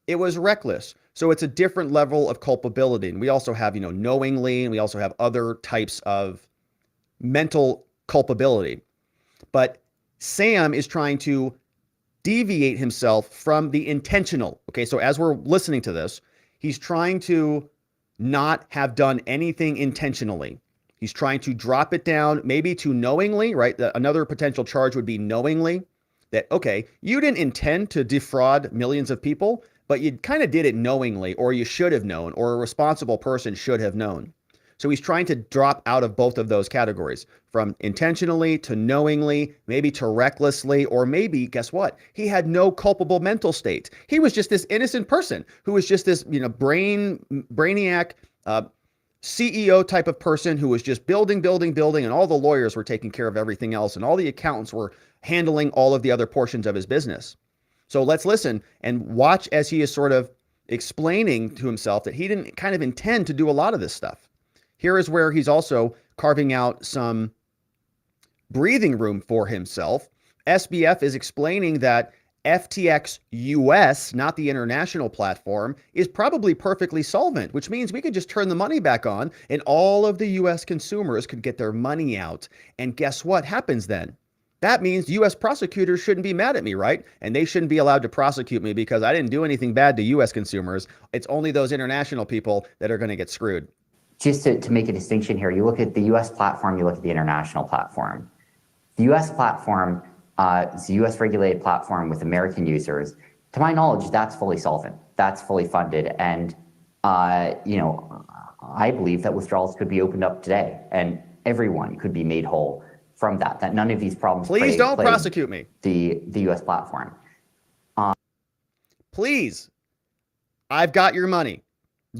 It was reckless. So it's a different level of culpability. And we also have, knowingly, and we also have other types of mental culpability. But Sam is trying to deviate himself from the intentional. Okay, so as we're listening to this, he's trying to not have done anything intentionally. He's trying to drop it down maybe to knowingly, right? Another potential charge would be knowingly that, okay, you didn't intend to defraud millions of people, but you kind of did it knowingly, or you should have known, or a responsible person should have known. So he's trying to drop out of both of those categories, from intentionally to knowingly, maybe to recklessly, or maybe, guess what? He had no culpable mental state. He was just this innocent person who was just this, brainiac, CEO type of person who was just building, and all the lawyers were taking care of everything else, and all the accountants were handling all of the other portions of his business. So let's listen and watch as he is sort of explaining to himself that he didn't kind of intend to do a lot of this stuff. Here is where he's also carving out some breathing room for himself. SBF is explaining that FTX US, not the international platform, is probably perfectly solvent, which means we could just turn the money back on and all of the US consumers could get their money out. And guess what happens then? That means US prosecutors shouldn't be mad at me, right? And they shouldn't be allowed to prosecute me because I didn't do anything bad to US consumers. It's only those international people that are going to get screwed. Just to make a distinction here, you look at the US platform, you look at the international platform. The US platform It's a US regulated platform with American users. To my knowledge, that's fully solvent. That's fully funded. And, you know, I believe that withdrawals could be opened up today and everyone could be made whole from that, that none of these problems Please don't prosecute me. The US platform. Please, I've got your money.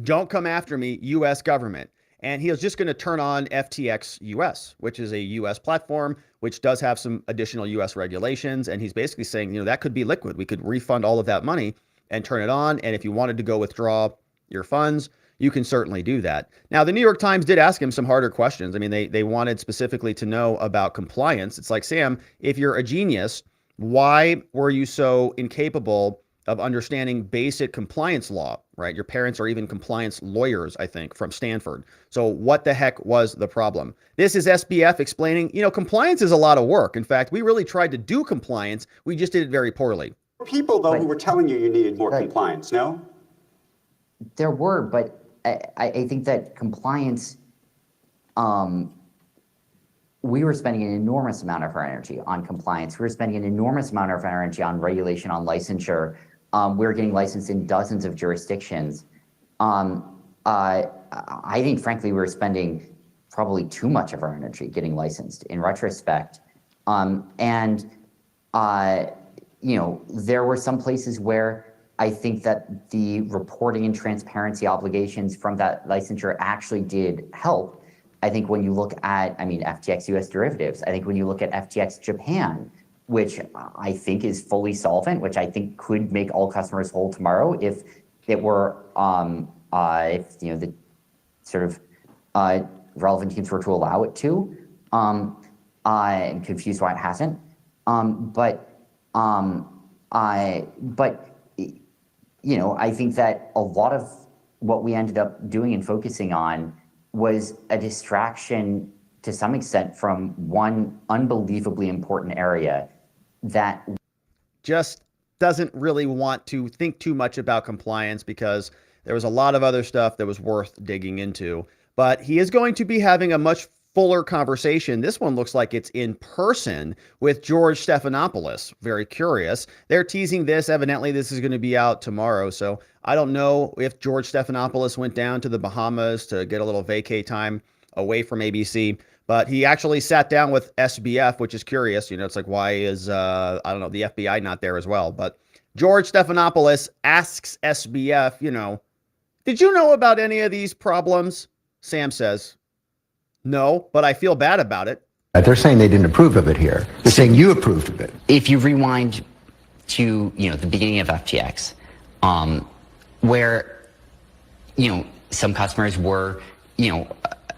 Don't come after me, US government. And he was just going to turn on FTX US, which is a US platform, which does have some additional US regulations. And he's basically saying, you know, that could be liquid. We could refund all of that money and turn it on. And if you wanted to go withdraw your funds, you can certainly do that. Now, the New York Times did ask him some harder questions. I mean, they wanted specifically to know about compliance. It's like, Sam, if you're a genius, why were you so incapable of understanding basic compliance law, right? Your parents are even compliance lawyers, I think, from Stanford. So what the heck was the problem? This is SBF explaining, you know, compliance is a lot of work. In fact, we really tried to do compliance. We just did it very poorly. People, though, who were telling you needed more compliance, no? There were, but I think that compliance, we were spending an enormous amount of our energy on compliance. We were spending an enormous amount of our energy on regulation, on licensure. We were getting licensed in dozens of jurisdictions. I think, frankly, we were spending probably too much of our energy getting licensed in retrospect. You know, there were some places where I think that the reporting and transparency obligations from that licensure actually did help. I think when you look at, I mean, FTX US derivatives, I think when you look at FTX Japan, which I think is fully solvent, which I think could make all customers whole tomorrow if it were, if, you know, the sort of relevant teams were to allow it to, and confused why it hasn't. You know, I think that a lot of what we ended up doing and focusing on was a distraction to some extent from one unbelievably important area that just doesn't really want to think too much about compliance because there was a lot of other stuff that was worth digging into. But he is going to be having a much fuller conversation. This one looks like it's in person with George Stephanopoulos. Very curious. They're teasing this. Evidently, this is going to be out tomorrow. So I don't know if George Stephanopoulos went down to the Bahamas to get a little vacay time away from ABC. But he actually sat down with SBF, which is curious. You know, it's like, why is, I don't know, the FBI not there as well? But George Stephanopoulos asks SBF, you know, did you know about any of these problems? Sam says, no, but I feel bad about it. They're saying they didn't approve of it here. They're saying you approved of it. if you rewind to, you know, the beginning of FTX, where, you know, some customers were, you know,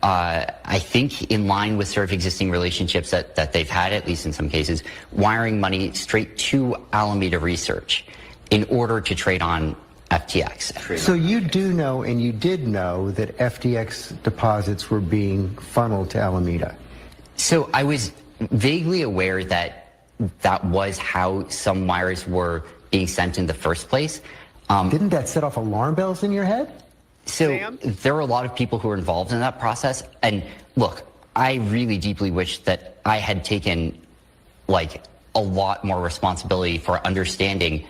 I think in line with sort of existing relationships that they've had, at least in some cases, wiring money straight to Alameda Research in order to trade on FTX. So you do know, and you did know, that FTX deposits were being funneled to Alameda. So I was vaguely aware that that was how some wires were being sent in the first place. Didn't that set off alarm bells in your head? So there were a lot of people who were involved in that process. And look, I really deeply wish that I had taken like a lot more responsibility for understanding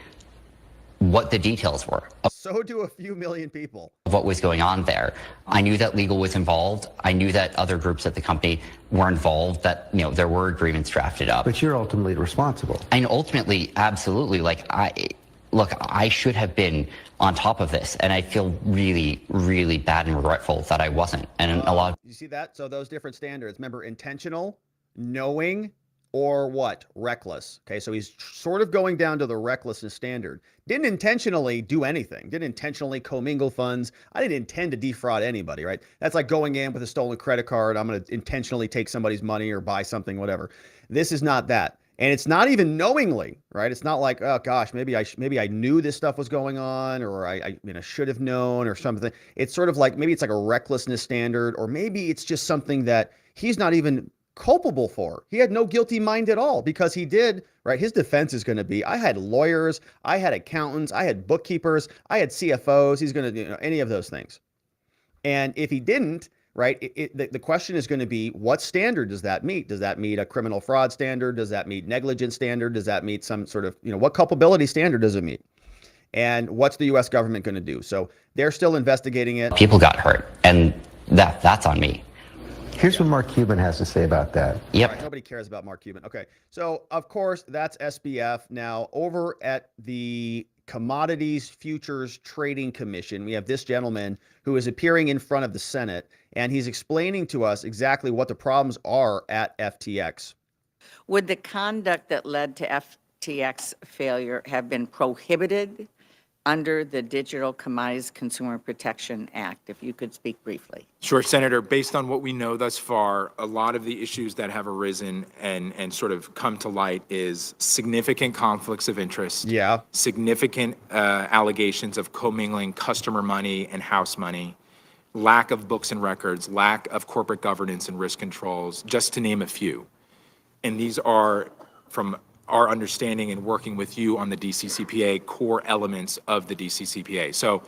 what the details were. So do a few million people. Of what was going on there. I knew that legal was involved. I knew that other groups at the company were involved, that, you know, there were agreements drafted up. But you're ultimately responsible. And ultimately, absolutely, like I should have been on top of this, and I feel really, really bad and regretful that I wasn't. And a lot of you see that? So those different standards. Remember, intentional, knowing, or what? Reckless. Okay, so he's sort of going down to the recklessness standard. Didn't intentionally do anything. Didn't intentionally commingle funds. I didn't intend to defraud anybody, right? That's like going in with a stolen credit card. I'm going to intentionally take somebody's money or buy something, whatever. This is not that. And it's not even knowingly, right? It's not like, oh gosh, maybe I knew this stuff was going on, or I should have known or something. It's sort of like, maybe it's like a recklessness standard, or maybe it's just something that he's not even culpable for. He had no guilty mind at all, because he did, right? His defense is going to be, I had lawyers, I had accountants, I had bookkeepers, I had CFOs. He's going to do any of those things. And if he didn't, right? The question is going to be, what standard does that meet? Does that meet a criminal fraud standard? Does that meet negligence standard? Does that meet some sort of, what culpability standard does it meet? And what's the U.S. government going to do? So they're still investigating it. People got hurt, and that's on me. Here's what Mark Cuban has to say about that. Yep. Right, nobody cares about Mark Cuban. Okay. So, of course, that's SBF. Now, over at the Commodities Futures Trading Commission, we have this gentleman who is appearing in front of the Senate, and he's explaining to us exactly what the problems are at FTX. Would the conduct that led to FTX failure have been prohibited under the Digital Commodities Consumer Protection Act? If you could speak briefly. Sure, Senator. Based on what we know thus far, a lot of the issues that have arisen and sort of come to light is significant conflicts of interest. Yeah. Significant allegations of commingling customer money and house money, lack of books and records, lack of corporate governance and risk controls, just to name a few. And these are, from our understanding and working with you on the DCCPA, core elements of the DCCPA. So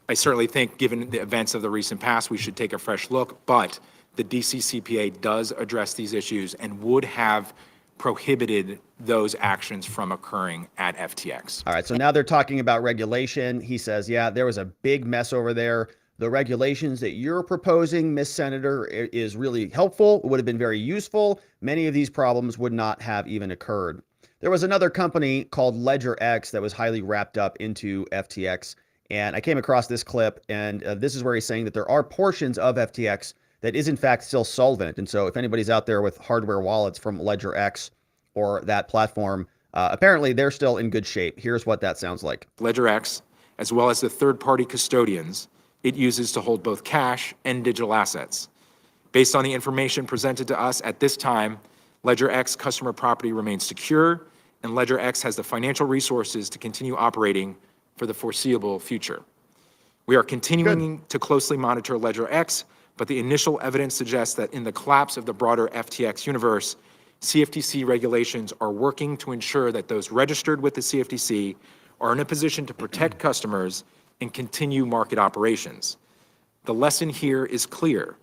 I certainly think, given the events of the recent past, we should take a fresh look, but the DCCPA does address these issues and would have prohibited those actions from occurring at FTX. All right, so now they're talking about regulation. He says, yeah, there was a big mess over there. The regulations that you're proposing, Miss Senator, is really helpful. It would have been very useful. Many of these problems would not have even occurred. There was another company called LedgerX that was highly wrapped up into FTX. And I came across this clip, and this is where he's saying that there are portions of FTX that is in fact still solvent. And so if anybody's out there with hardware wallets from LedgerX or that platform, apparently they're still in good shape. Here's what that sounds like. LedgerX, as well as the third-party custodians it uses to hold both cash and digital assets. Based on the information presented to us at this time, LedgerX customer property remains secure, and LedgerX has the financial resources to continue operating for the foreseeable future. We are continuing to closely monitor LedgerX, but the initial evidence suggests that in the collapse of the broader FTX universe, CFTC regulations are working to ensure that those registered with the CFTC are in a position to protect customers and continue market operations. The lesson here is clear.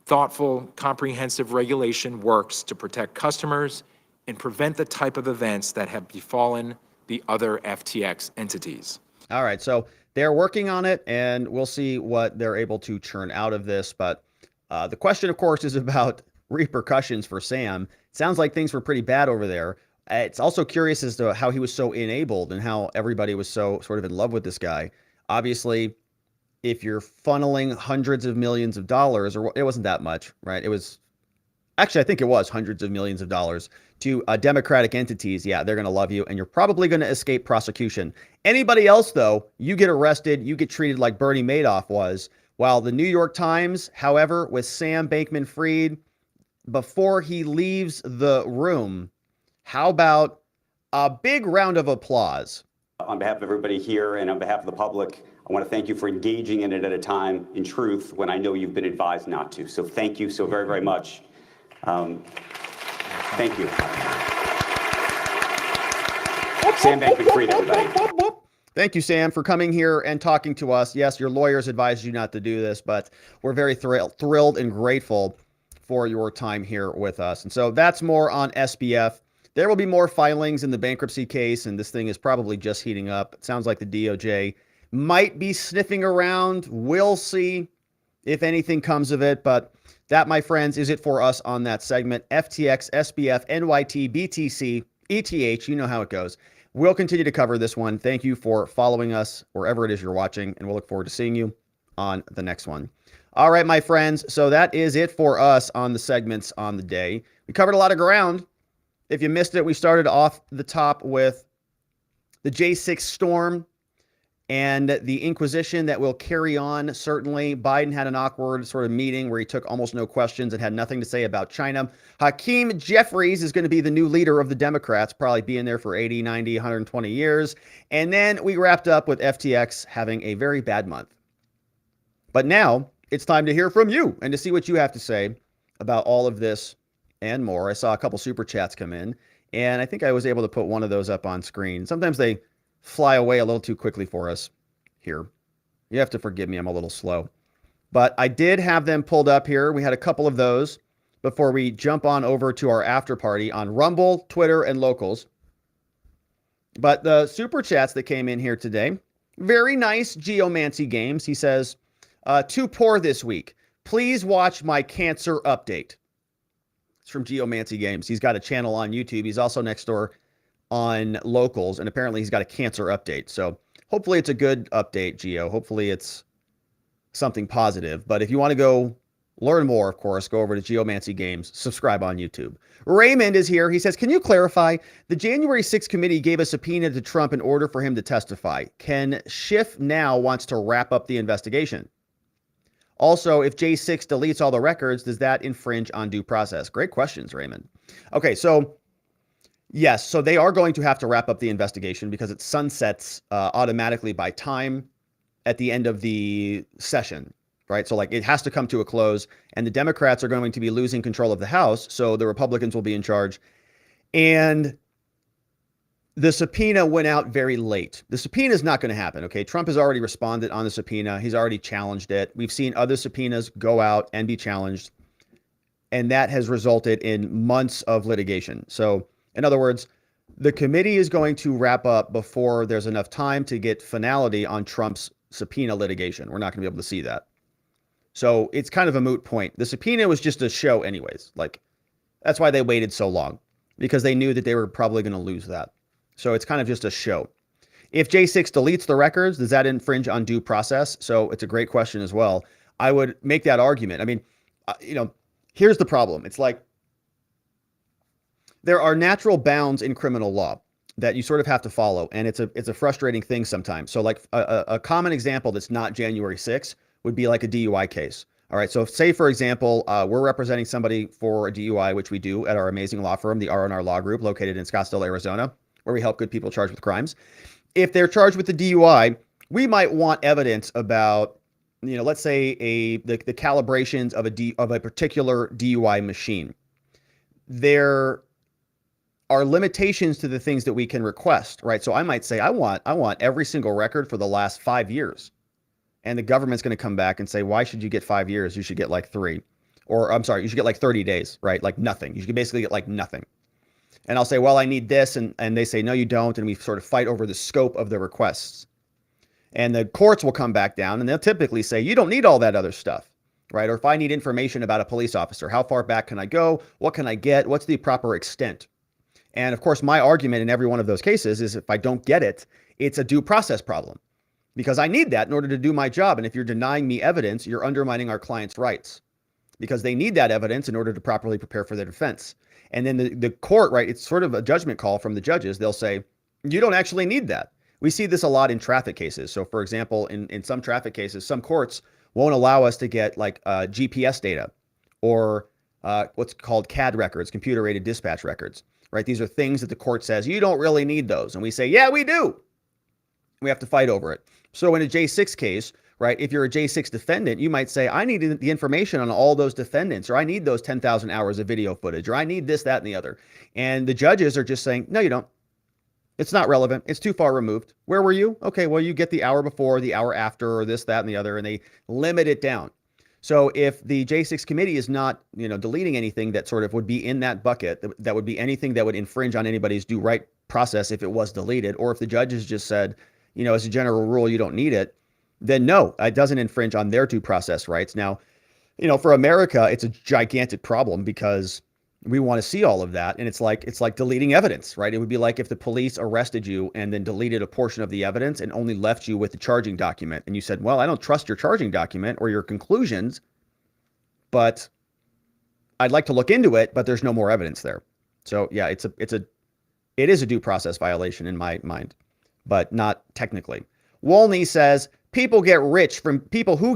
Thoughtful, comprehensive regulation works to protect customers and prevent the type of events that have befallen the other FTX entities. All right, so they're working on it, and we'll see what they're able to churn out of this. But the question, of course, is about repercussions for Sam. It sounds like things were pretty bad over there. It's also curious as to how he was so enabled and how everybody was so sort of in love with this guy. Obviously, if you're funneling hundreds of millions of dollars, or it wasn't that much, right? It was, actually, I think it was hundreds of millions of dollars to democratic entities. Yeah, they're going to love you, and you're probably going to escape prosecution. Anybody else, though, you get arrested, you get treated like Bernie Madoff was. While the New York Times, however, with Sam Bankman-Fried, before he leaves the room, how about a big round of applause? On behalf of everybody here and on behalf of the public, I want to thank you for engaging in it at a time, in truth, when I know you've been advised not to. So thank you so very, very much. Thank you. Sam Bankman-Fried, everybody. Thank you, Sam, for coming here and talking to us. Yes, your lawyers advised you not to do this, but we're very thrilled and grateful for your time here with us. And so that's more on SBF. There will be more filings in the bankruptcy case, and this thing is probably just heating up. It sounds like the DOJ might be sniffing around. We'll see if anything comes of it, but that, my friends, is it for us on that segment. FTX, SBF, NYT, BTC, ETH, you know how it goes. We'll continue to cover this one. Thank you for following us wherever it is you're watching, and we'll look forward to seeing you on the next one. All right, my friends, so that is it for us on the segments on the day. We covered a lot of ground. If you missed it, we started off the top with the J6 storm and the Inquisition that will carry on, certainly. Biden had an awkward sort of meeting where he took almost no questions and had nothing to say about China. Hakeem Jeffries is going to be the new leader of the Democrats, probably being there for 80, 90, 120 years. And then we wrapped up with FTX having a very bad month. But now it's time to hear from you and to see what you have to say about all of this and more. I saw a couple super chats come in, and I think I was able to put one of those up on screen. Sometimes they fly away a little too quickly for us here. You have to forgive me, I'm a little slow. But I did have them pulled up here. We had a couple of those before we jump on over to our after party on Rumble, Twitter, and Locals. But the super chats that came in here today, very nice geomancy games. He says, too poor this week. Please watch my cancer update. It's from Geomancy Games. He's got a channel on YouTube. He's also next door on Locals, and apparently he's got a cancer update. So hopefully it's a good update, Geo. Hopefully it's something positive. But if you want to go learn more, of course, go over to Geomancy Games, subscribe on YouTube. Raymond is here. He says, can you clarify? The January 6th committee gave a subpoena to Trump in order for him to testify. Can Schiff now wants to wrap up the investigation? Also, if J6 deletes all the records, does that infringe on due process? Great questions, Raymond. Okay, so yes, so they are going to have to wrap up the investigation because it sunsets automatically by time at the end of the session, right? So like it has to come to a close, and the Democrats are going to be losing control of the House, so the Republicans will be in charge. And the subpoena went out very late. The subpoena is not going to happen, okay? Trump has already responded on the subpoena. He's already challenged it. We've seen other subpoenas go out and be challenged, and that has resulted in months of litigation. So in other words, the committee is going to wrap up before there's enough time to get finality on Trump's subpoena litigation. We're not going to be able to see that. So it's kind of a moot point. The subpoena was just a show anyways. Like, that's why they waited so long, because they knew that they were probably going to lose that. So it's kind of just a show. If J6 deletes the records, does that infringe on due process? So it's a great question as well. I would make that argument. I mean, here's the problem. It's like there are natural bounds in criminal law that you sort of have to follow, and it's a frustrating thing sometimes. So like a common example that's not January 6th would be like a DUI case. All right, so say, for example, we're representing somebody for a DUI, which we do at our amazing law firm, the R&R Law Group, located in Scottsdale, Arizona, where we help good people charged with crimes. If they're charged with the DUI, we might want evidence about, let's say the calibrations of a particular DUI machine. There are limitations to the things that we can request, right? So I might say, I want every single record for the last 5 years. And the government's going to come back and say, why should you get 5 years? You should get like 3. Or I'm sorry, you should get like 30 days, right? Like nothing. You should basically get like nothing. And I'll say, well, I need this. And they say, no, you don't. And we sort of fight over the scope of the requests. And the courts will come back down and they'll typically say, you don't need all that other stuff, right? Or if I need information about a police officer, how far back can I go? What can I get? What's the proper extent? And of course, my argument in every one of those cases is if I don't get it, it's a due process problem, because I need that in order to do my job. And if you're denying me evidence, you're undermining our client's rights, because they need that evidence in order to properly prepare for their defense. And then the court, right, it's sort of a judgment call from the judges. They'll say, you don't actually need that. We see this a lot in traffic cases. So for example, in some traffic cases, some courts won't allow us to get like GPS data or what's called CAD records, computer aided dispatch records, right? These are things that the court says, you don't really need those. And we say, yeah, we do. We have to fight over it. So in a J6 case, right, if you're a J6 defendant, you might say, I need the information on all those defendants, or I need those 10,000 hours of video footage, or I need this, that, and the other. And the judges are just saying, no, you don't. It's not relevant. It's too far removed. Where were you? Okay, well, you get the hour before, the hour after, or this, that, and the other, and they limit it down. So if the J6 committee is not, deleting anything that sort of would be in that bucket, that would be anything that would infringe on anybody's due right process if it was deleted, or if the judges just said, as a general rule, you don't need it, then no, it doesn't infringe on their due process rights. Now, for America, it's a gigantic problem because we want to see all of that. And it's like deleting evidence, right? It would be like if the police arrested you and then deleted a portion of the evidence and only left you with the charging document. And you said, well, I don't trust your charging document or your conclusions, but I'd like to look into it, but there's no more evidence there. So yeah, it is a due process violation in my mind, but not technically. Wolney says, people who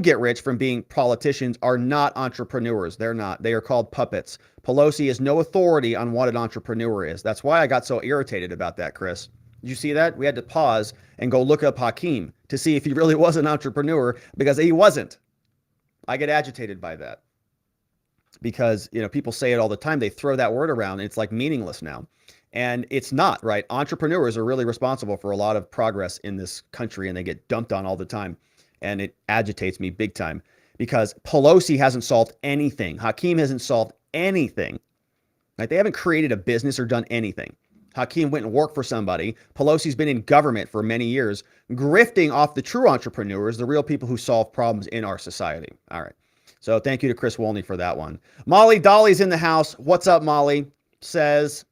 get rich from being politicians are not entrepreneurs. They're not. They are called puppets. Pelosi has no authority on what an entrepreneur is. That's why I got so irritated about that, Chris. Did you see that? We had to pause and go look up Hakeem to see if he really was an entrepreneur, because he wasn't. I get agitated by that because, people say it all the time. They throw that word around and it's like meaningless now. And it's not, right? Entrepreneurs are really responsible for a lot of progress in this country, and they get dumped on all the time. And it agitates me big time. because Pelosi hasn't solved anything. Hakeem hasn't solved anything. Right? They haven't created a business or done anything. Hakeem went and worked for somebody. Pelosi's been in government for many years, grifting off the true entrepreneurs, the real people who solve problems in our society. All right. So thank you to Chris Wolney for that one. Molly Dolly's in the house. What's up, Molly? Says,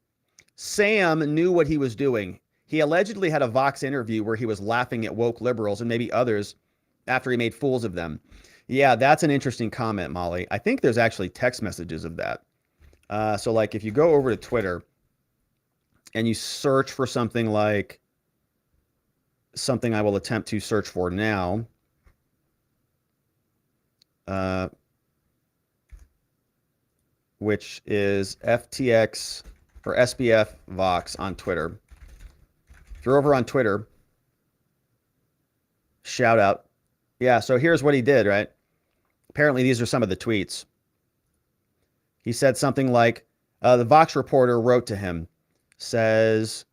Sam knew what he was doing. He allegedly had a Vox interview where he was laughing at woke liberals and maybe others after he made fools of them. Yeah, that's an interesting comment, Molly. I think there's actually text messages of that. So like if you go over to Twitter and you search for something like something I will attempt to search for now, which is FTX or SBF Vox on Twitter. If you're over on Twitter, shout out. Yeah, so here's what he did, right? Apparently these are some of the tweets. He said something like, the Vox reporter wrote to him, says,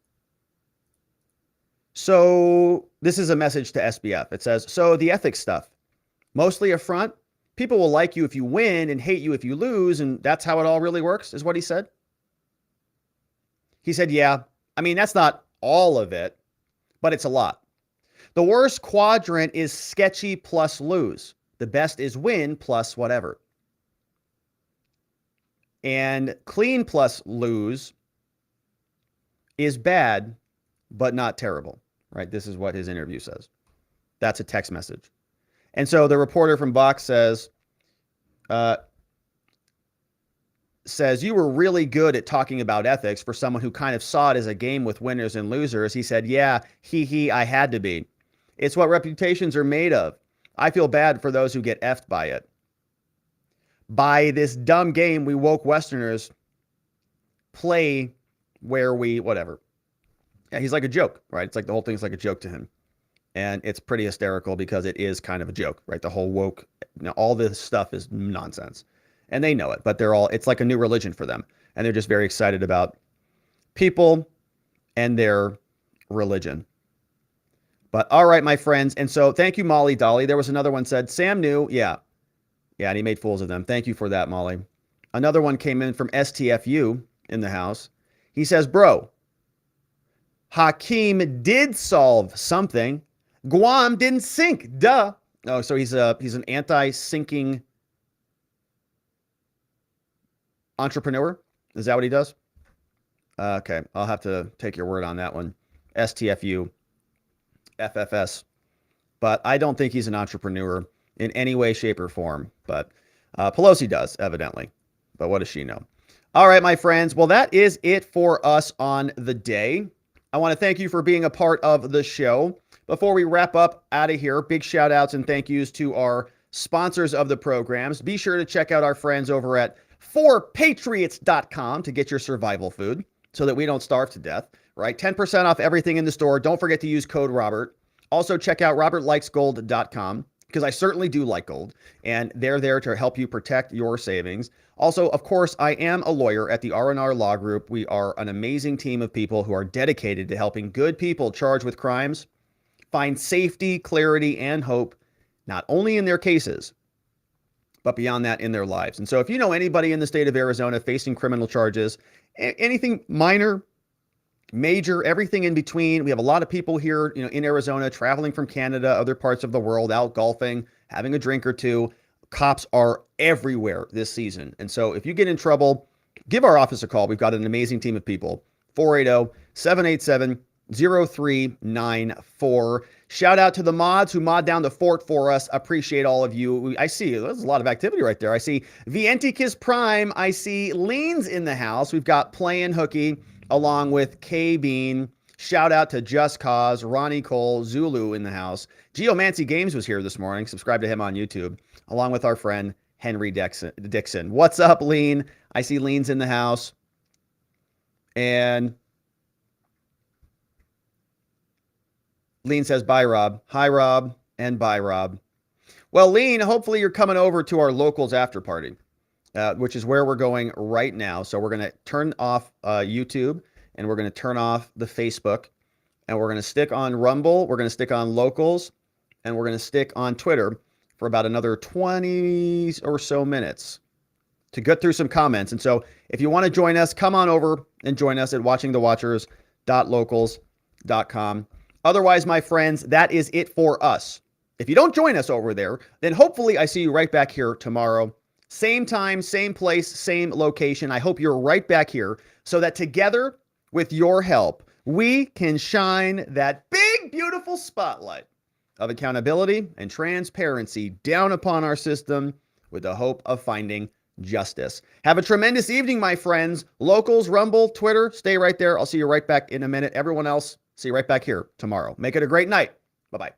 so this is a message to SBF. It says, so the ethics stuff, mostly a front. People will like you if you win and hate you if you lose, and that's how it all really works, is what he said. He said, yeah, I mean, that's not all of it, but it's a lot. The worst quadrant is sketchy plus lose. The best is win plus whatever. And clean plus lose is bad, but not terrible, right? This is what his interview says. That's a text message. And so the reporter from Vox says, you were really good at talking about ethics for someone who kind of saw it as a game with winners and losers. He said, yeah, I had to be. It's what reputations are made of. I feel bad for those who get effed by it. By this dumb game we woke Westerners play where we, whatever. Yeah, he's like a joke, right? It's like the whole thing's like a joke to him. And it's pretty hysterical because it is kind of a joke, right? The whole woke, all this stuff is nonsense. And they know it, but it's like a new religion for them. And they're just very excited about people and their religion. But all right, my friends. And so thank you, Molly Dolly. There was another one said, Sam knew. Yeah. Yeah, and he made fools of them. Thank you for that, Molly. Another one came in from STFU in the house. He says, bro, Hakeem did solve something. Guam didn't sink. Duh. Oh, so he's an anti-sinking entrepreneur? Is that what he does? Okay, I'll have to take your word on that one. STFU, FFS. But I don't think he's an entrepreneur in any way, shape, or form. But Pelosi does, evidently. But what does she know? All right, my friends. Well, that is it for us on the day. I want to thank you for being a part of the show. Before we wrap up out of here, big shout outs and thank yous to our sponsors of the programs. Be sure to check out our friends over at forpatriots.com to get your survival food so that we don't starve to death, right? 10% off everything in the store. Don't forget to use code Robert. Also, check out robertlikesgold.com because I certainly do like gold, and they're there to help you protect your savings. Also, of course, I am a lawyer at the R&R Law Group. We are an amazing team of people who are dedicated to helping good people charged with crimes find safety, clarity, and hope, not only in their cases, but beyond that in their lives. And so if you know anybody in the state of Arizona facing criminal charges, anything minor, major, everything in between, we have a lot of people here, in Arizona, traveling from Canada, other parts of the world, out golfing, having a drink or two. Cops are everywhere this season. And so if you get in trouble, give our office a call. We've got an amazing team of people. 480-787-0394. Shout out to the mods who mod down the fort for us. Appreciate all of you. I see there's a lot of activity right there. I see Vientikis Prime. I see Leans in the house. We've got Playin' Hooky along with K Bean. Shout out to Just Cause, Ronnie Cole, Zulu in the house. Geomancy Games was here this morning. Subscribe to him on YouTube, along with our friend Henry Dixon. What's up, Lean? I see Lean's in the house. And Lean says, bye, Rob. Hi, Rob, and bye, Rob. Well, Lean, hopefully you're coming over to our locals after party, which is where we're going right now. So we're going to turn off YouTube, and we're going to turn off the Facebook, and we're going to stick on Rumble. We're going to stick on locals, and we're going to stick on Twitter for about another 20 or so minutes to get through some comments. And so if you want to join us, come on over and join us at watchingthewatchers.locals.com. Otherwise, my friends, that is it for us. If you don't join us over there, then hopefully I see you right back here tomorrow. Same time, same place, same location. I hope you're right back here so that together with your help, we can shine that big, beautiful spotlight of accountability and transparency down upon our system with the hope of finding justice. Have a tremendous evening, my friends. Locals, Rumble, Twitter, stay right there. I'll see you right back in a minute. Everyone else, see you right back here tomorrow. Make it a great night. Bye-bye.